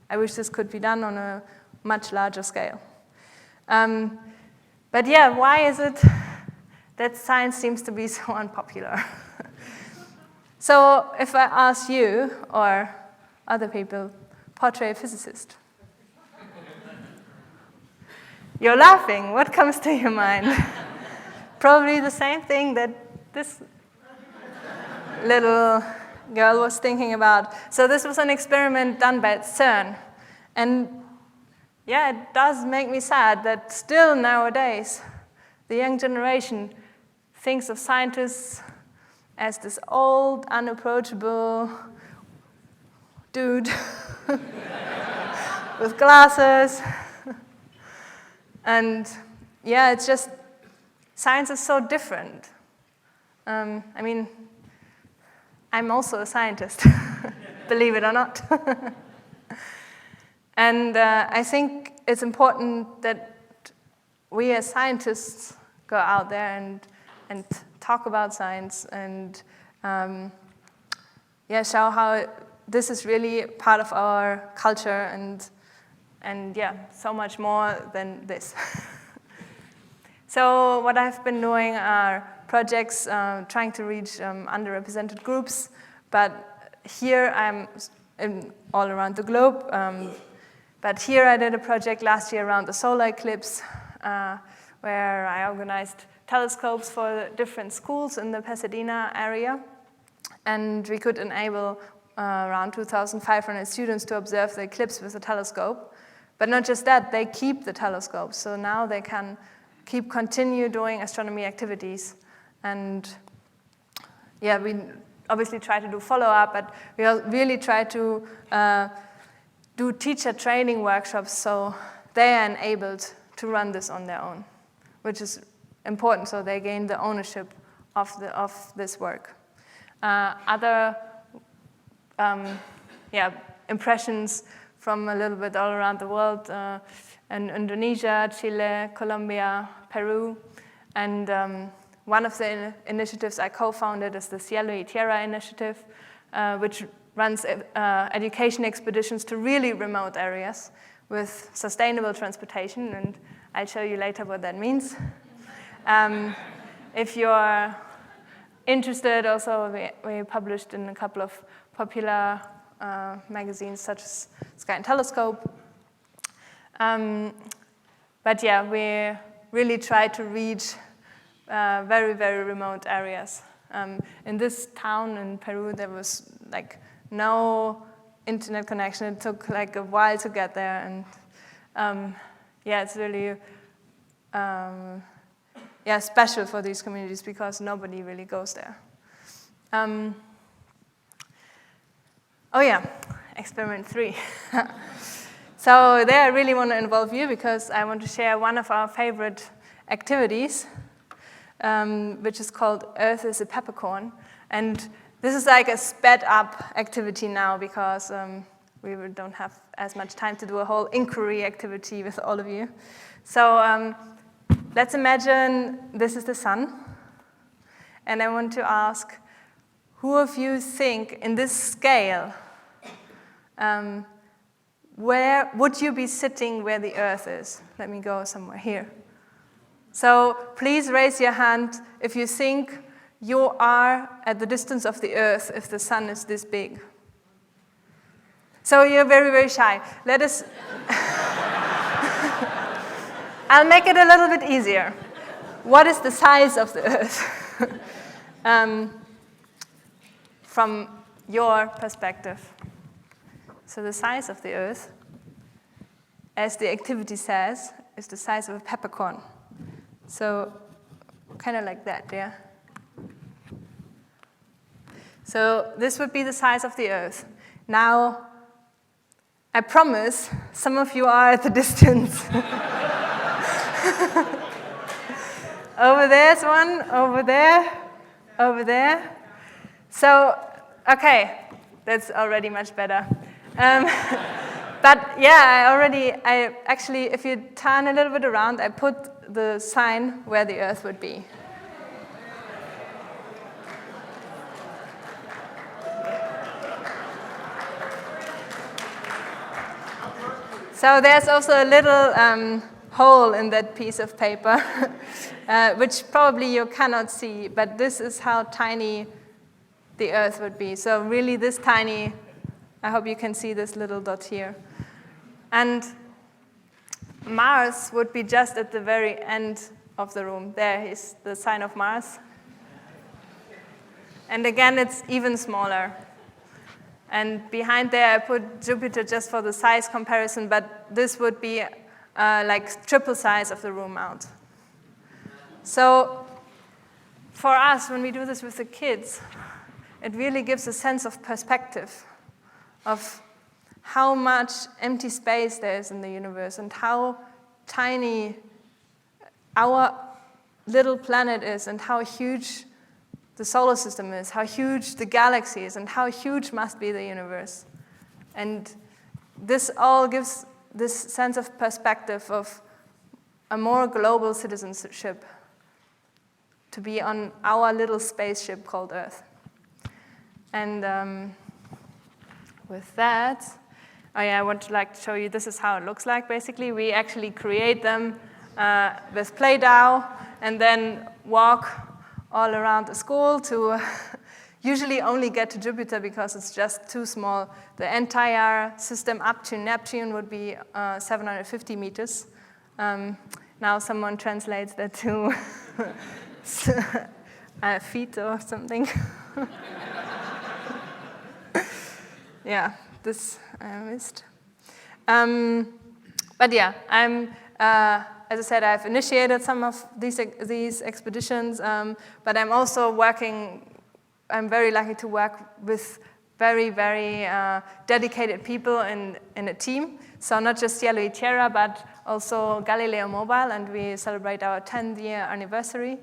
I wish this could be done on a much larger scale. But why is it that science seems to be so unpopular? So if I ask you, or other people, portray a physicist. You're laughing. What comes to your mind? Probably the same thing that this little girl was thinking about. So this was an experiment done by CERN. And it does make me sad that still nowadays, the young generation thinks of scientists as this old, unapproachable, dude with glasses. And yeah, it's just, science is so different. I mean, I'm also a scientist, believe it or not. And I think it's important that we as scientists go out there and talk about science and show how this is really part of our culture and yeah, so much more than this. So what I've been doing are projects trying to reach underrepresented groups, but here I'm all around the globe. But here I did a project last year around the solar eclipse, where I organized telescopes for different schools in the Pasadena area. And we could enable around 2,500 students to observe the eclipse with a telescope. But not just that, they keep the telescope. So now they can continue doing astronomy activities. And yeah, we obviously try to do follow-up, but we really try to do teacher training workshops so they are enabled to run this on their own, which is important, so they gain the ownership of this work. Other impressions from a little bit all around the world, in Indonesia, Chile, Colombia, Peru, and one of the initiatives I co-founded is the Cielo y Tierra initiative, which runs education expeditions to really remote areas with sustainable transportation, and I'll show you later what that means. If you're interested, also we published in a couple of popular magazines such as Sky and Telescope. But yeah, we really try to reach very, very remote areas. In this town in Peru, there was like no internet connection. It took like a while to get there, and yeah, it's really special for these communities because nobody really goes there. Oh yeah, experiment 3. So there I really want to involve you because I want to share one of our favorite activities, which is called Earth is a Peppercorn. And this is like a sped up activity now because we don't have as much time to do a whole inquiry activity with all of you. So let's imagine this is the sun. And I want to ask, who of you think in this scale, where would you be sitting where the Earth is? Let me go somewhere here. So please raise your hand if you think you are at the distance of the Earth if the sun is this big. So you're very, very shy. Let us... I'll make it a little bit easier. What is the size of the Earth? From your perspective. So the size of the Earth, as the activity says, is the size of a peppercorn. So kind of like that, yeah? So this would be the size of the Earth. Now, I promise some of you are at the distance. Over there's one, over there, over there. So, okay, that's already much better. But yeah, I actually, if you turn a little bit around, I put the sign where the Earth would be. So there's also a little hole in that piece of paper, which probably you cannot see, but this is how tiny the Earth would be. So really this tiny, I hope you can see this little dot here. And Mars would be just at the very end of the room. There is the sign of Mars. And again, it's even smaller. And behind there, I put Jupiter just for the size comparison, but this would be like triple size of the room out. So for us, when we do this with the kids, it really gives a sense of perspective, of how much empty space there is in the universe and how tiny our little planet is and how huge the solar system is, how huge the galaxy is, and how huge must be the universe. And this all gives this sense of perspective of a more global citizenship, to be on our little spaceship called Earth. And with that, I would like to show you, this is how it looks like, basically. We actually create them with Play-Doh and then walk all around the school to usually only get to Jupiter because it's just too small. The entire system up to Neptune would be 750 meters. Now someone translates that to feet or something. Yeah, this I missed. But yeah, as I said, I've initiated some of these expeditions, but I'm also I'm very lucky to work with very, very dedicated people in a team. So not just Cielo y Tierra, but also Galileo Mobile, and we celebrate our 10th-year anniversary.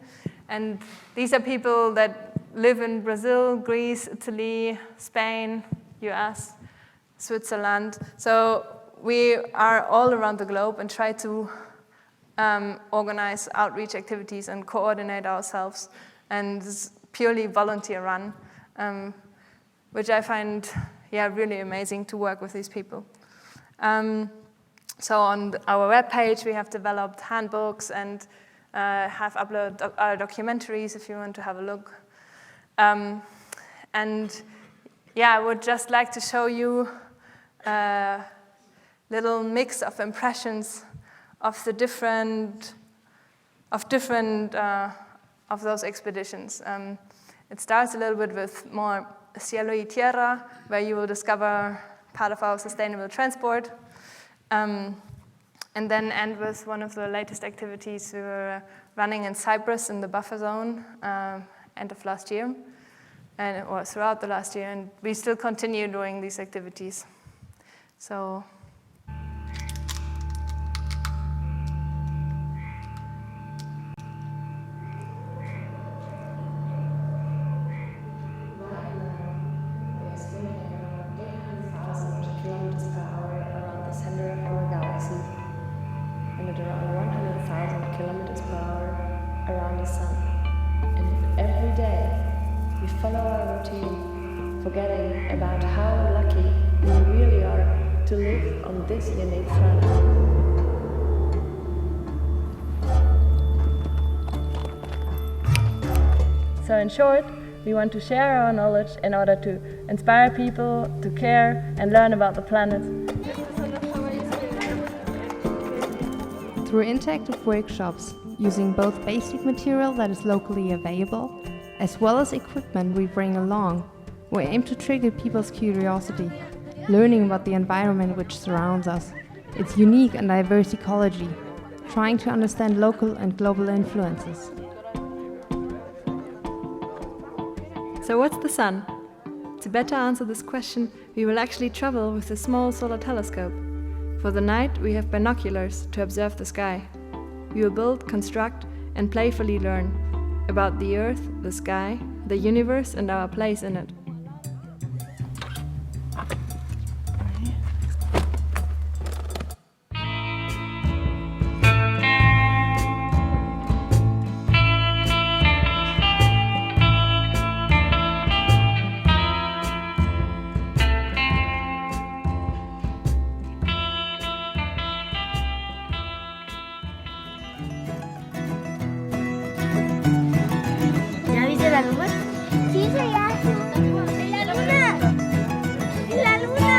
And these are people that live in Brazil, Greece, Italy, Spain, US, Switzerland. So we are all around the globe and try to organize outreach activities and coordinate ourselves. And it's purely volunteer run, which I find really amazing to work with these people. So on our webpage, we have developed handbooks and have uploaded our documentaries if you want to have a look. And I would just like to show you a little mix of impressions of the different of those expeditions. It starts a little bit with more Cielo y Tierra, where you will discover part of our sustainable transport, and then end with one of the latest activities we were running in Cyprus in the buffer zone end of last year, or throughout the last year, and we still continue doing these activities. So. Forgetting about how lucky we really are to live on this unique planet. So in short, we want to share our knowledge in order to inspire people to care and learn about the planet. Through interactive workshops, using both basic material that is locally available, as well as equipment we bring along, we aim to trigger people's curiosity, learning about the environment which surrounds us, its unique and diverse ecology, trying to understand local and global influences. So what's the sun? To better answer this question, we will actually travel with a small solar telescope. For the night, we have binoculars to observe the sky. We will build, construct, and playfully learn about the Earth, the sky, the universe, and our place in it. ¿Ya viste la luna? Sí, ya. ¡La luna! ¡La luna! ¡La luna!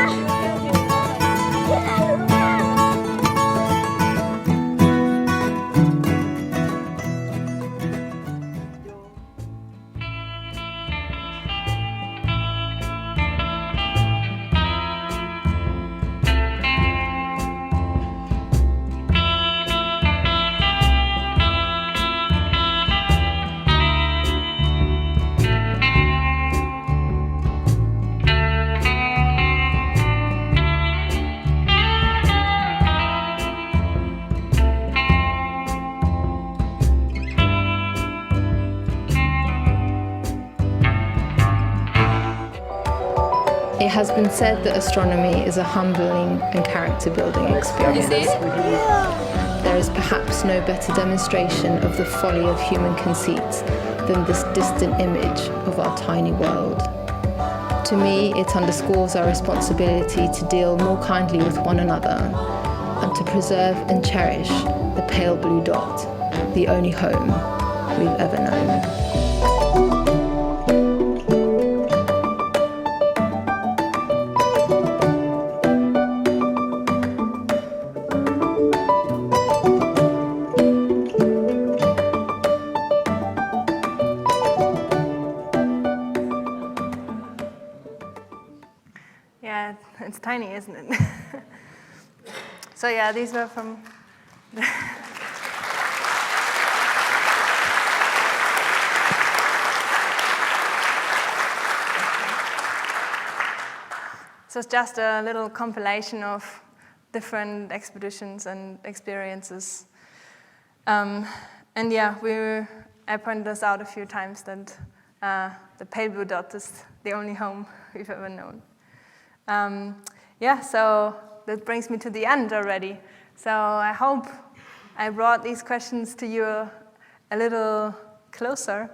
It has been said that astronomy is a humbling and character-building experience. There is perhaps no better demonstration of the folly of human conceits than this distant image of our tiny world. To me, it underscores our responsibility to deal more kindly with one another and to preserve and cherish the pale blue dot, the only home we've ever known. Yeah, it's tiny, isn't it? So yeah, these were from So it's just a little compilation of different expeditions and experiences. And yeah, I pointed this out a few times that the pale blue dot is the only home we've ever known. Yeah, so that brings me to the end already. So I hope I brought these questions to you a little closer.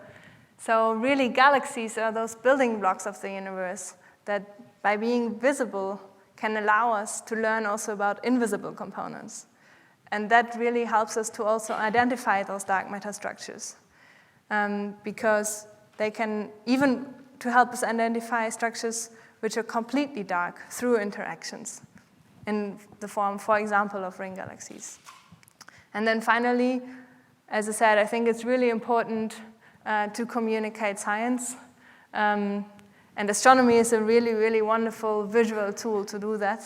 So really, galaxies are those building blocks of the universe that, by being visible, can allow us to learn also about invisible components. And that really helps us to also identify those dark matter structures, because they can even to help us identify structures which are completely dark through interactions in the form, for example, of ring galaxies. And then finally, as I said, I think it's really important to communicate science. And astronomy is a really, really wonderful visual tool to do that.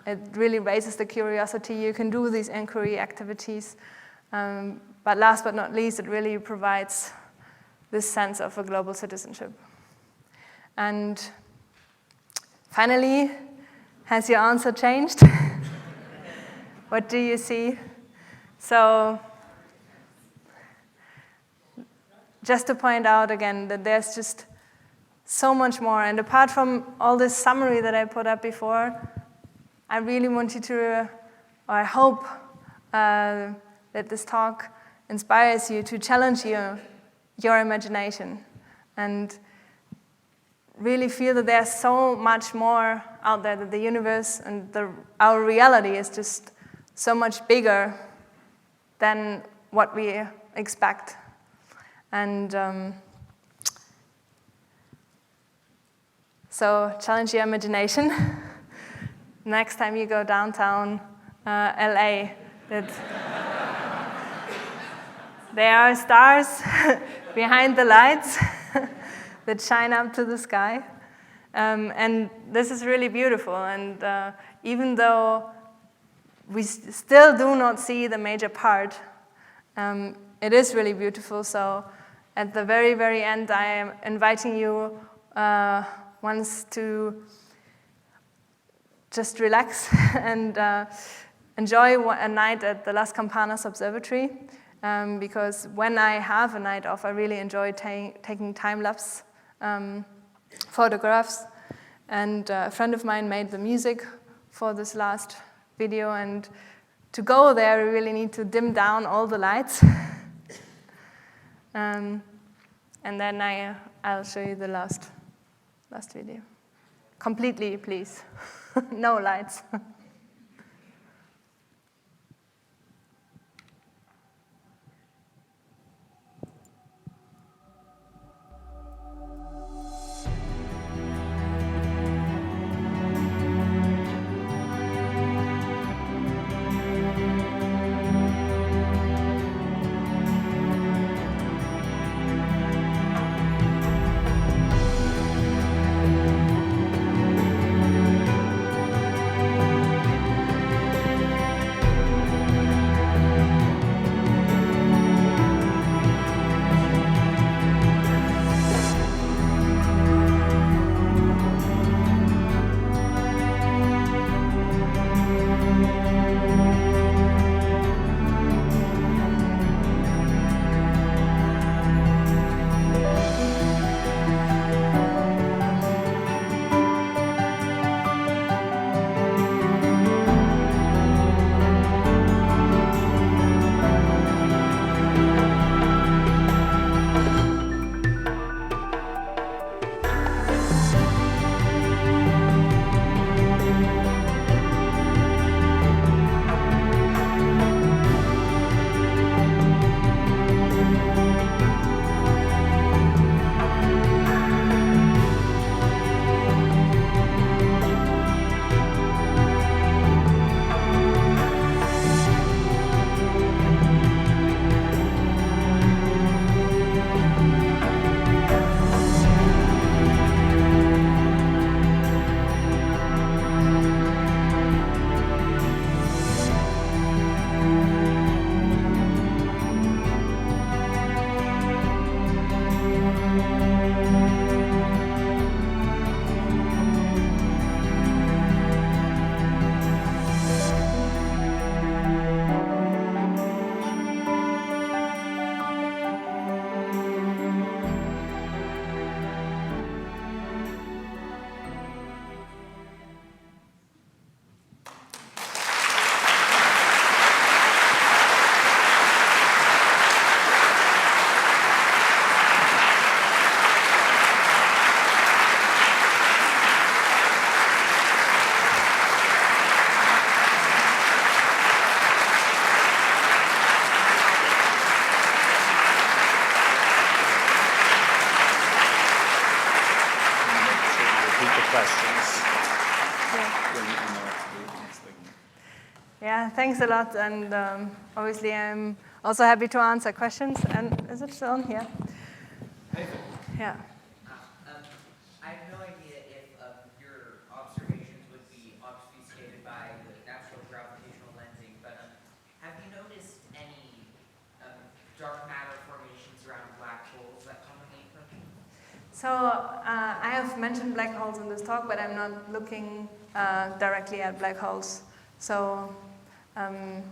It really raises the curiosity. You can do these inquiry activities. But last but not least, it really provides this sense of a global citizenship. And finally, has your answer changed? What do you see? So just to point out again that there's just so much more. And apart from all this summary that I put up before, I really want you to, or I hope that this talk inspires you to challenge your imagination and really feel that there's so much more out there, that the universe and our reality is just so much bigger than what we expect. And so challenge your imagination. Next time you go downtown LA, that there are stars behind the lights that shine up to the sky. And this is really beautiful. And even though we still do not see the major part, it is really beautiful. So at the very, very end, I am inviting you once to just relax and enjoy a night at the Las Campanas Observatory, because when I have a night off, I really enjoy taking time-lapse photographs. And a friend of mine made the music for this last video, and to go there, we really need to dim down all the lights. And then I'll show you the last video. Completely, please. No lights. questions. Yeah, thanks a lot. And obviously, I'm also happy to answer questions. And is it still on here? Yeah. I have no idea if your observations would be obfuscated by the natural gravitational lensing, but have you noticed any dark matter formations around black holes that commonly occur? So I have mentioned black holes in this talk, but I'm not looking directly at black holes. So I'm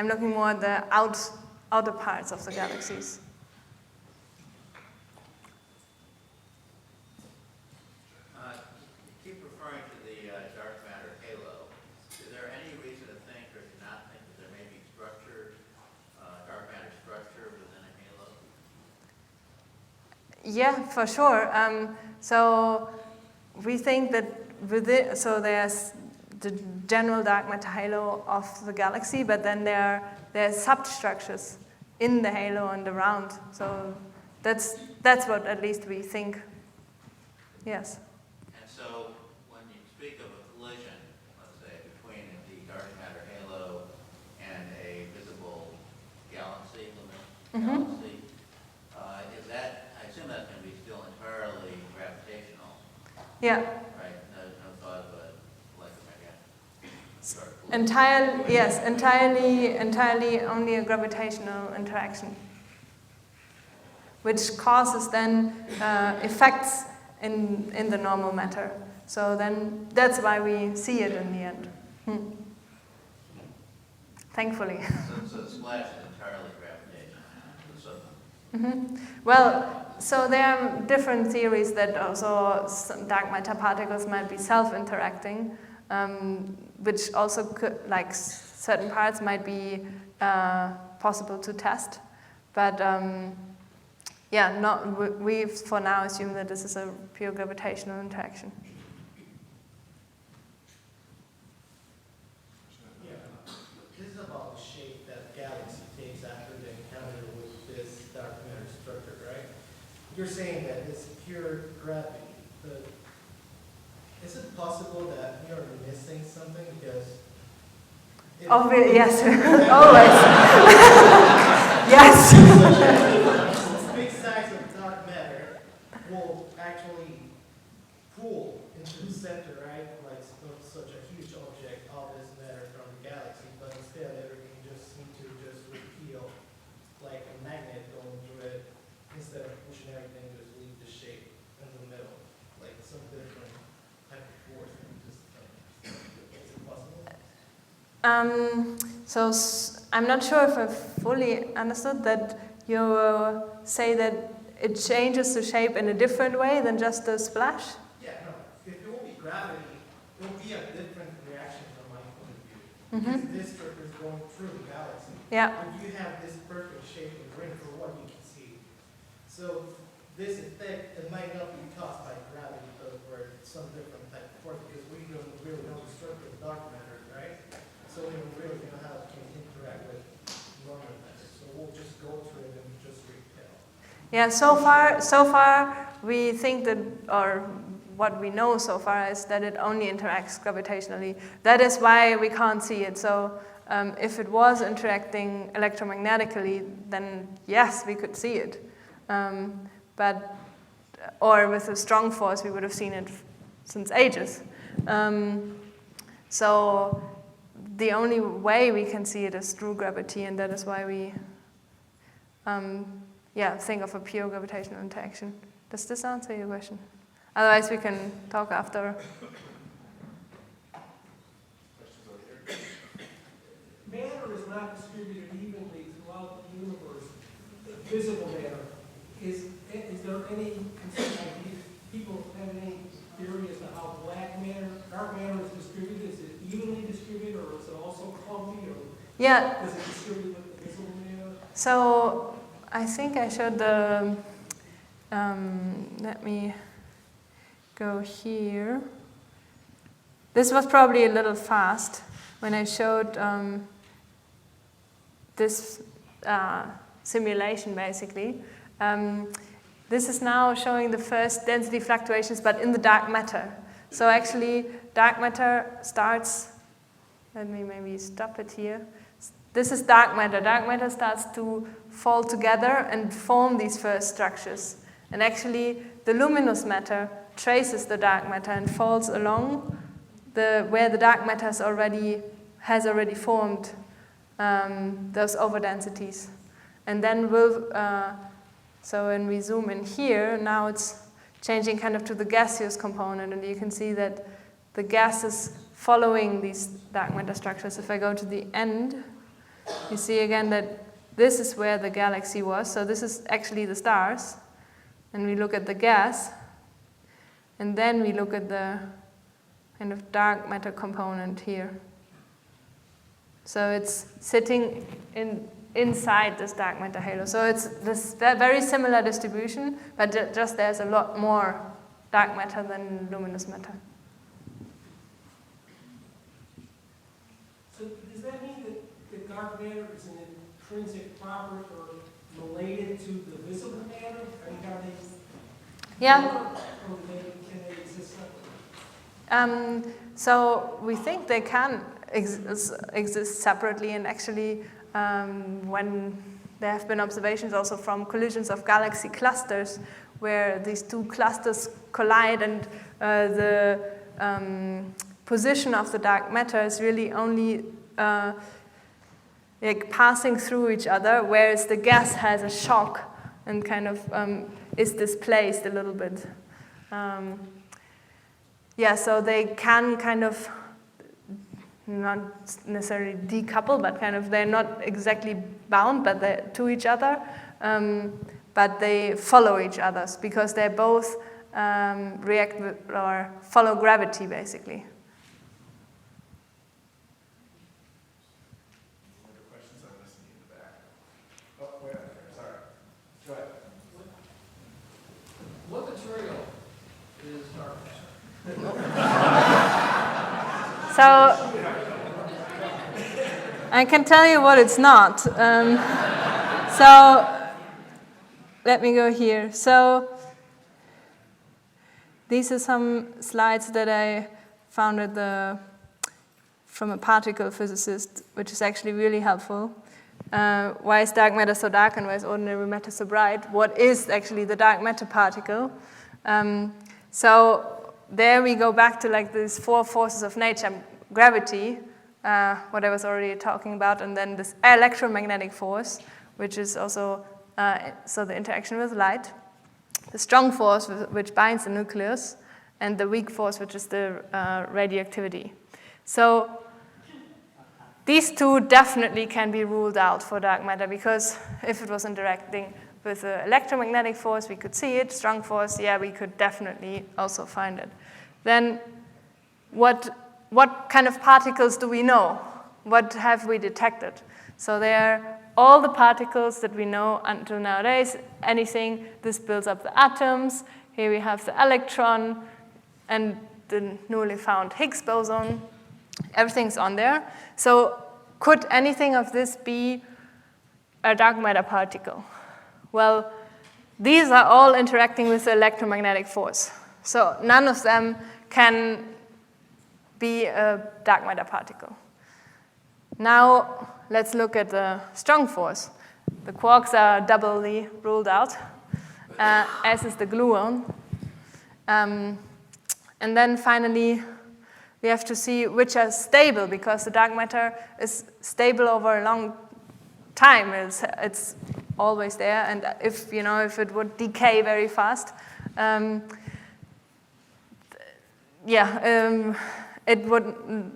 looking more at the outer parts of the galaxies. You keep referring to the dark matter halo. Is there any reason to think or to not think that there may be structure, dark matter structure within a halo? Yeah, for sure. So we think that there's the general dark matter halo of the galaxy, but then there are substructures in the halo and around. So that's what at least we think. Yes. And so when you speak of a collision, let's say, between the dark matter halo and a visible galaxy, galaxy, is that, I assume that's going to be still entirely gravitational, Yeah. right? No thought of a electromagnetic. Entirely only a gravitational interaction, which causes then effects in the normal matter. So then that's why we see it in the end. Thankfully. So the splash is entirely gravitational. Well, so there are different theories that also some dark matter particles might be self-interacting, which also could, like certain parts might be possible to test. But we for now assume that this is a pure gravitational interaction. Yeah, this is about the shape that the galaxy takes after the encounter with this dark matter structure, right? You're saying that it's pure gravity, but is it possible that we are missing something because? Yes, always. Yes. This big size of dark matter will actually pull into the center, right? Like such a huge object, all this matter from the galaxy, but instead everything just seems to just repel like a magnet going through it. Instead of pushing everything, just leave the shape in the middle, like some different type of force. Is it possible? So I'm not sure if I fully understood that you say that it changes the shape in a different way than just the splash? Yeah, no. If it will be gravity, it will be a different reaction from my point of view. Because this structure is going through the galaxy. Yeah. But you have this perfect shape of ring for what you can see. So this effect, it might not be caused by gravity, but for some different type of force, because we don't really know the structure of dark matter, right? So we don't really know how it can interact with normal matter. So we'll just go through it and just repel. Yeah, so far we think that, or what we know so far is that it only interacts gravitationally. That is why we can't see it. So if it was interacting electromagnetically, then yes, we could see it. Or with a strong force, we would have seen it since ages. So the only way we can see it is through gravity, and that is why we think of a pure gravitational interaction. Does this answer your question? Otherwise, we can talk after. Matter is not distributed evenly throughout the universe. Visible matter. Is there any people have any theory as to how dark matter is distributed? Is it evenly distributed, or is it also clumpy, or does it distribute with the visible matter? So I think I showed the. Let me go here. This was probably a little fast when I showed this simulation, basically. This is now showing the first density fluctuations, but in the dark matter. So actually, dark matter starts, let me maybe stop it here. This is dark matter. Dark matter starts to fall together and form these first structures. And actually, the luminous matter traces the dark matter and falls along where the dark matter has already formed those overdensities. And then so when we zoom in here, now it's changing kind of to the gaseous component, and you can see that the gas is following these dark matter structures. If I go to the end, you see again that this is where the galaxy was. So this is actually the stars. And we look at the gas, and then we look at the kind of dark matter component here. So it's sitting inside this dark matter halo. So it's this very similar distribution, but just there's a lot more dark matter than luminous matter. So does that mean that dark matter is an intrinsic property or related to the visible matter? I mean, are they? Yeah. Or can they exist separately? So we think they can exist separately, and actually when there have been observations also from collisions of galaxy clusters where these two clusters collide, and the position of the dark matter is really only like passing through each other, whereas the gas has a shock and kind of is displaced a little bit. Yeah, so they can kind of not necessarily decouple, but kind of they're not exactly bound, but they're to each other, but they follow each other because they both react with, or follow gravity, basically. Questions? I'm listening in the back. Oh, wait, sorry. Go ahead. What material is dark matter? So I can tell you what it's not. So let me go here. So these are some slides that I found from a particle physicist, which is actually really helpful. Why is dark matter so dark and why is ordinary matter so bright? What is actually the dark matter particle? So there we go back to like these four forces of nature: gravity, what I was already talking about, and then this electromagnetic force, which is also so the interaction with light, the strong force which binds the nucleus, and the weak force, which is the radioactivity. So these two definitely can be ruled out for dark matter, because if it was interacting with the electromagnetic force, we could see it. Strong force, yeah, we could definitely also find it. Then what kind of particles do we know? What have we detected? So there are all the particles that we know until nowadays. Anything, this builds up the atoms. Here we have the electron and the newly found Higgs boson. Everything's on there. So could anything of this be a dark matter particle? Well, these are all interacting with the electromagnetic force. So none of them can be a dark matter particle. Now let's look at the strong force. The quarks are doubly ruled out, as is the gluon. And then finally, we have to see which are stable, because the dark matter is stable over a long time. It's always there, and if it would decay very fast,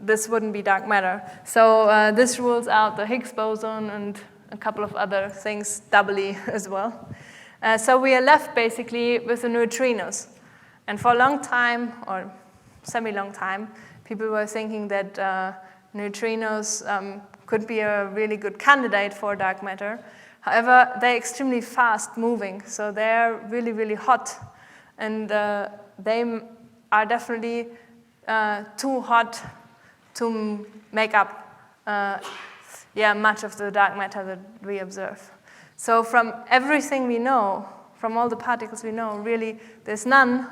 this wouldn't be dark matter. So this rules out the Higgs boson and a couple of other things doubly as well. So we are left basically with the neutrinos. And for a long time, or semi-long time, people were thinking that neutrinos could be a really good candidate for dark matter. However, they're extremely fast moving, so they're really, really hot. And they are definitely too hot to make up much of the dark matter that we observe. So from everything we know from all the particles we know, really, there's none,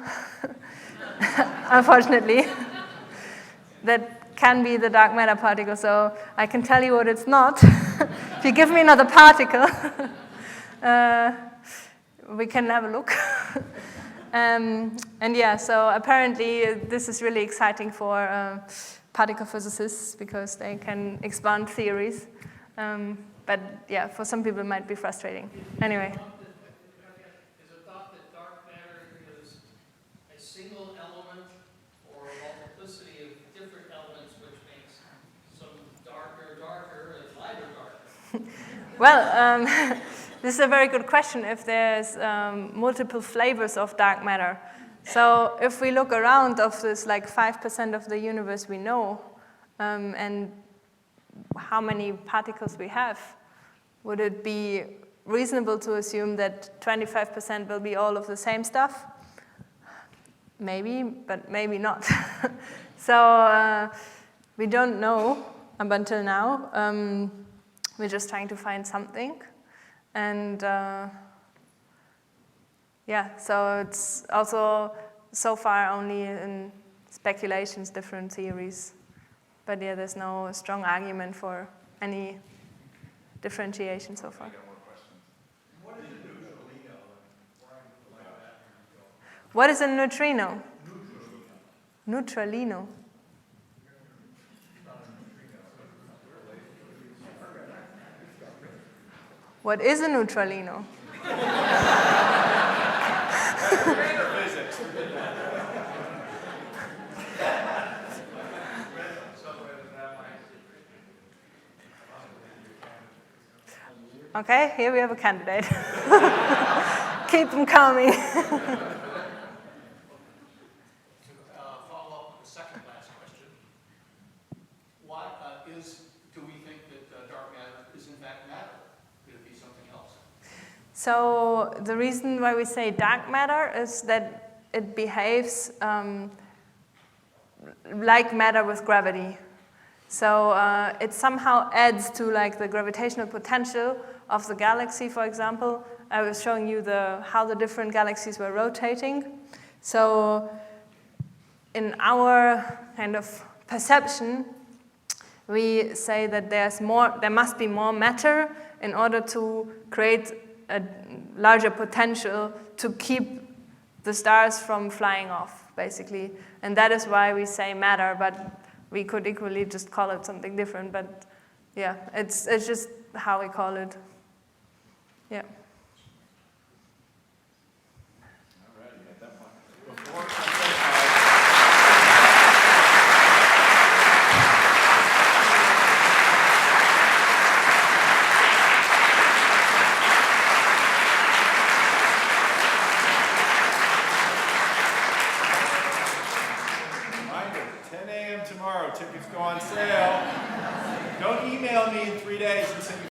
unfortunately, that can be the dark matter particle. So I can tell you what it's not. If you give me another particle, we can have a look. And yeah, so apparently this is really exciting for particle physicists because they can expand theories. But yeah, for some people it might be frustrating. Anyway. Is it thought that dark matter is a single element or a multiplicity of different elements which makes some darker, and lighter darker? Well, this is a very good question if there's multiple flavors of dark matter. So if we look around of this like 5% of the universe we know, and how many particles we have, would it be reasonable to assume that 25% will be all of the same stuff? Maybe, but maybe not. So we don't know up until now. We're just trying to find something. And yeah, so it's also so far only in speculations, different theories. But yeah, there's no strong argument for any differentiation so far. What is a neutrino? Neutralino. What is a neutralino? Okay, here we have a candidate. Keep them coming. Follow up with the second last question. Do we think that dark matter is in fact matter? Could it be something else? So the reason why we say dark matter is that it behaves like matter with gravity. So it somehow adds to like the gravitational potential of the galaxy, for example. I was showing you how the different galaxies were rotating. So in our kind of perception, we say that there must be more matter in order to create a larger potential to keep the stars from flying off, basically. And that is why we say matter, but we could equally just call it something different. But yeah, it's just how we call it. Yeah. Reminder, 10 a.m. tomorrow, tickets go on sale. Don't email me in 3 days and say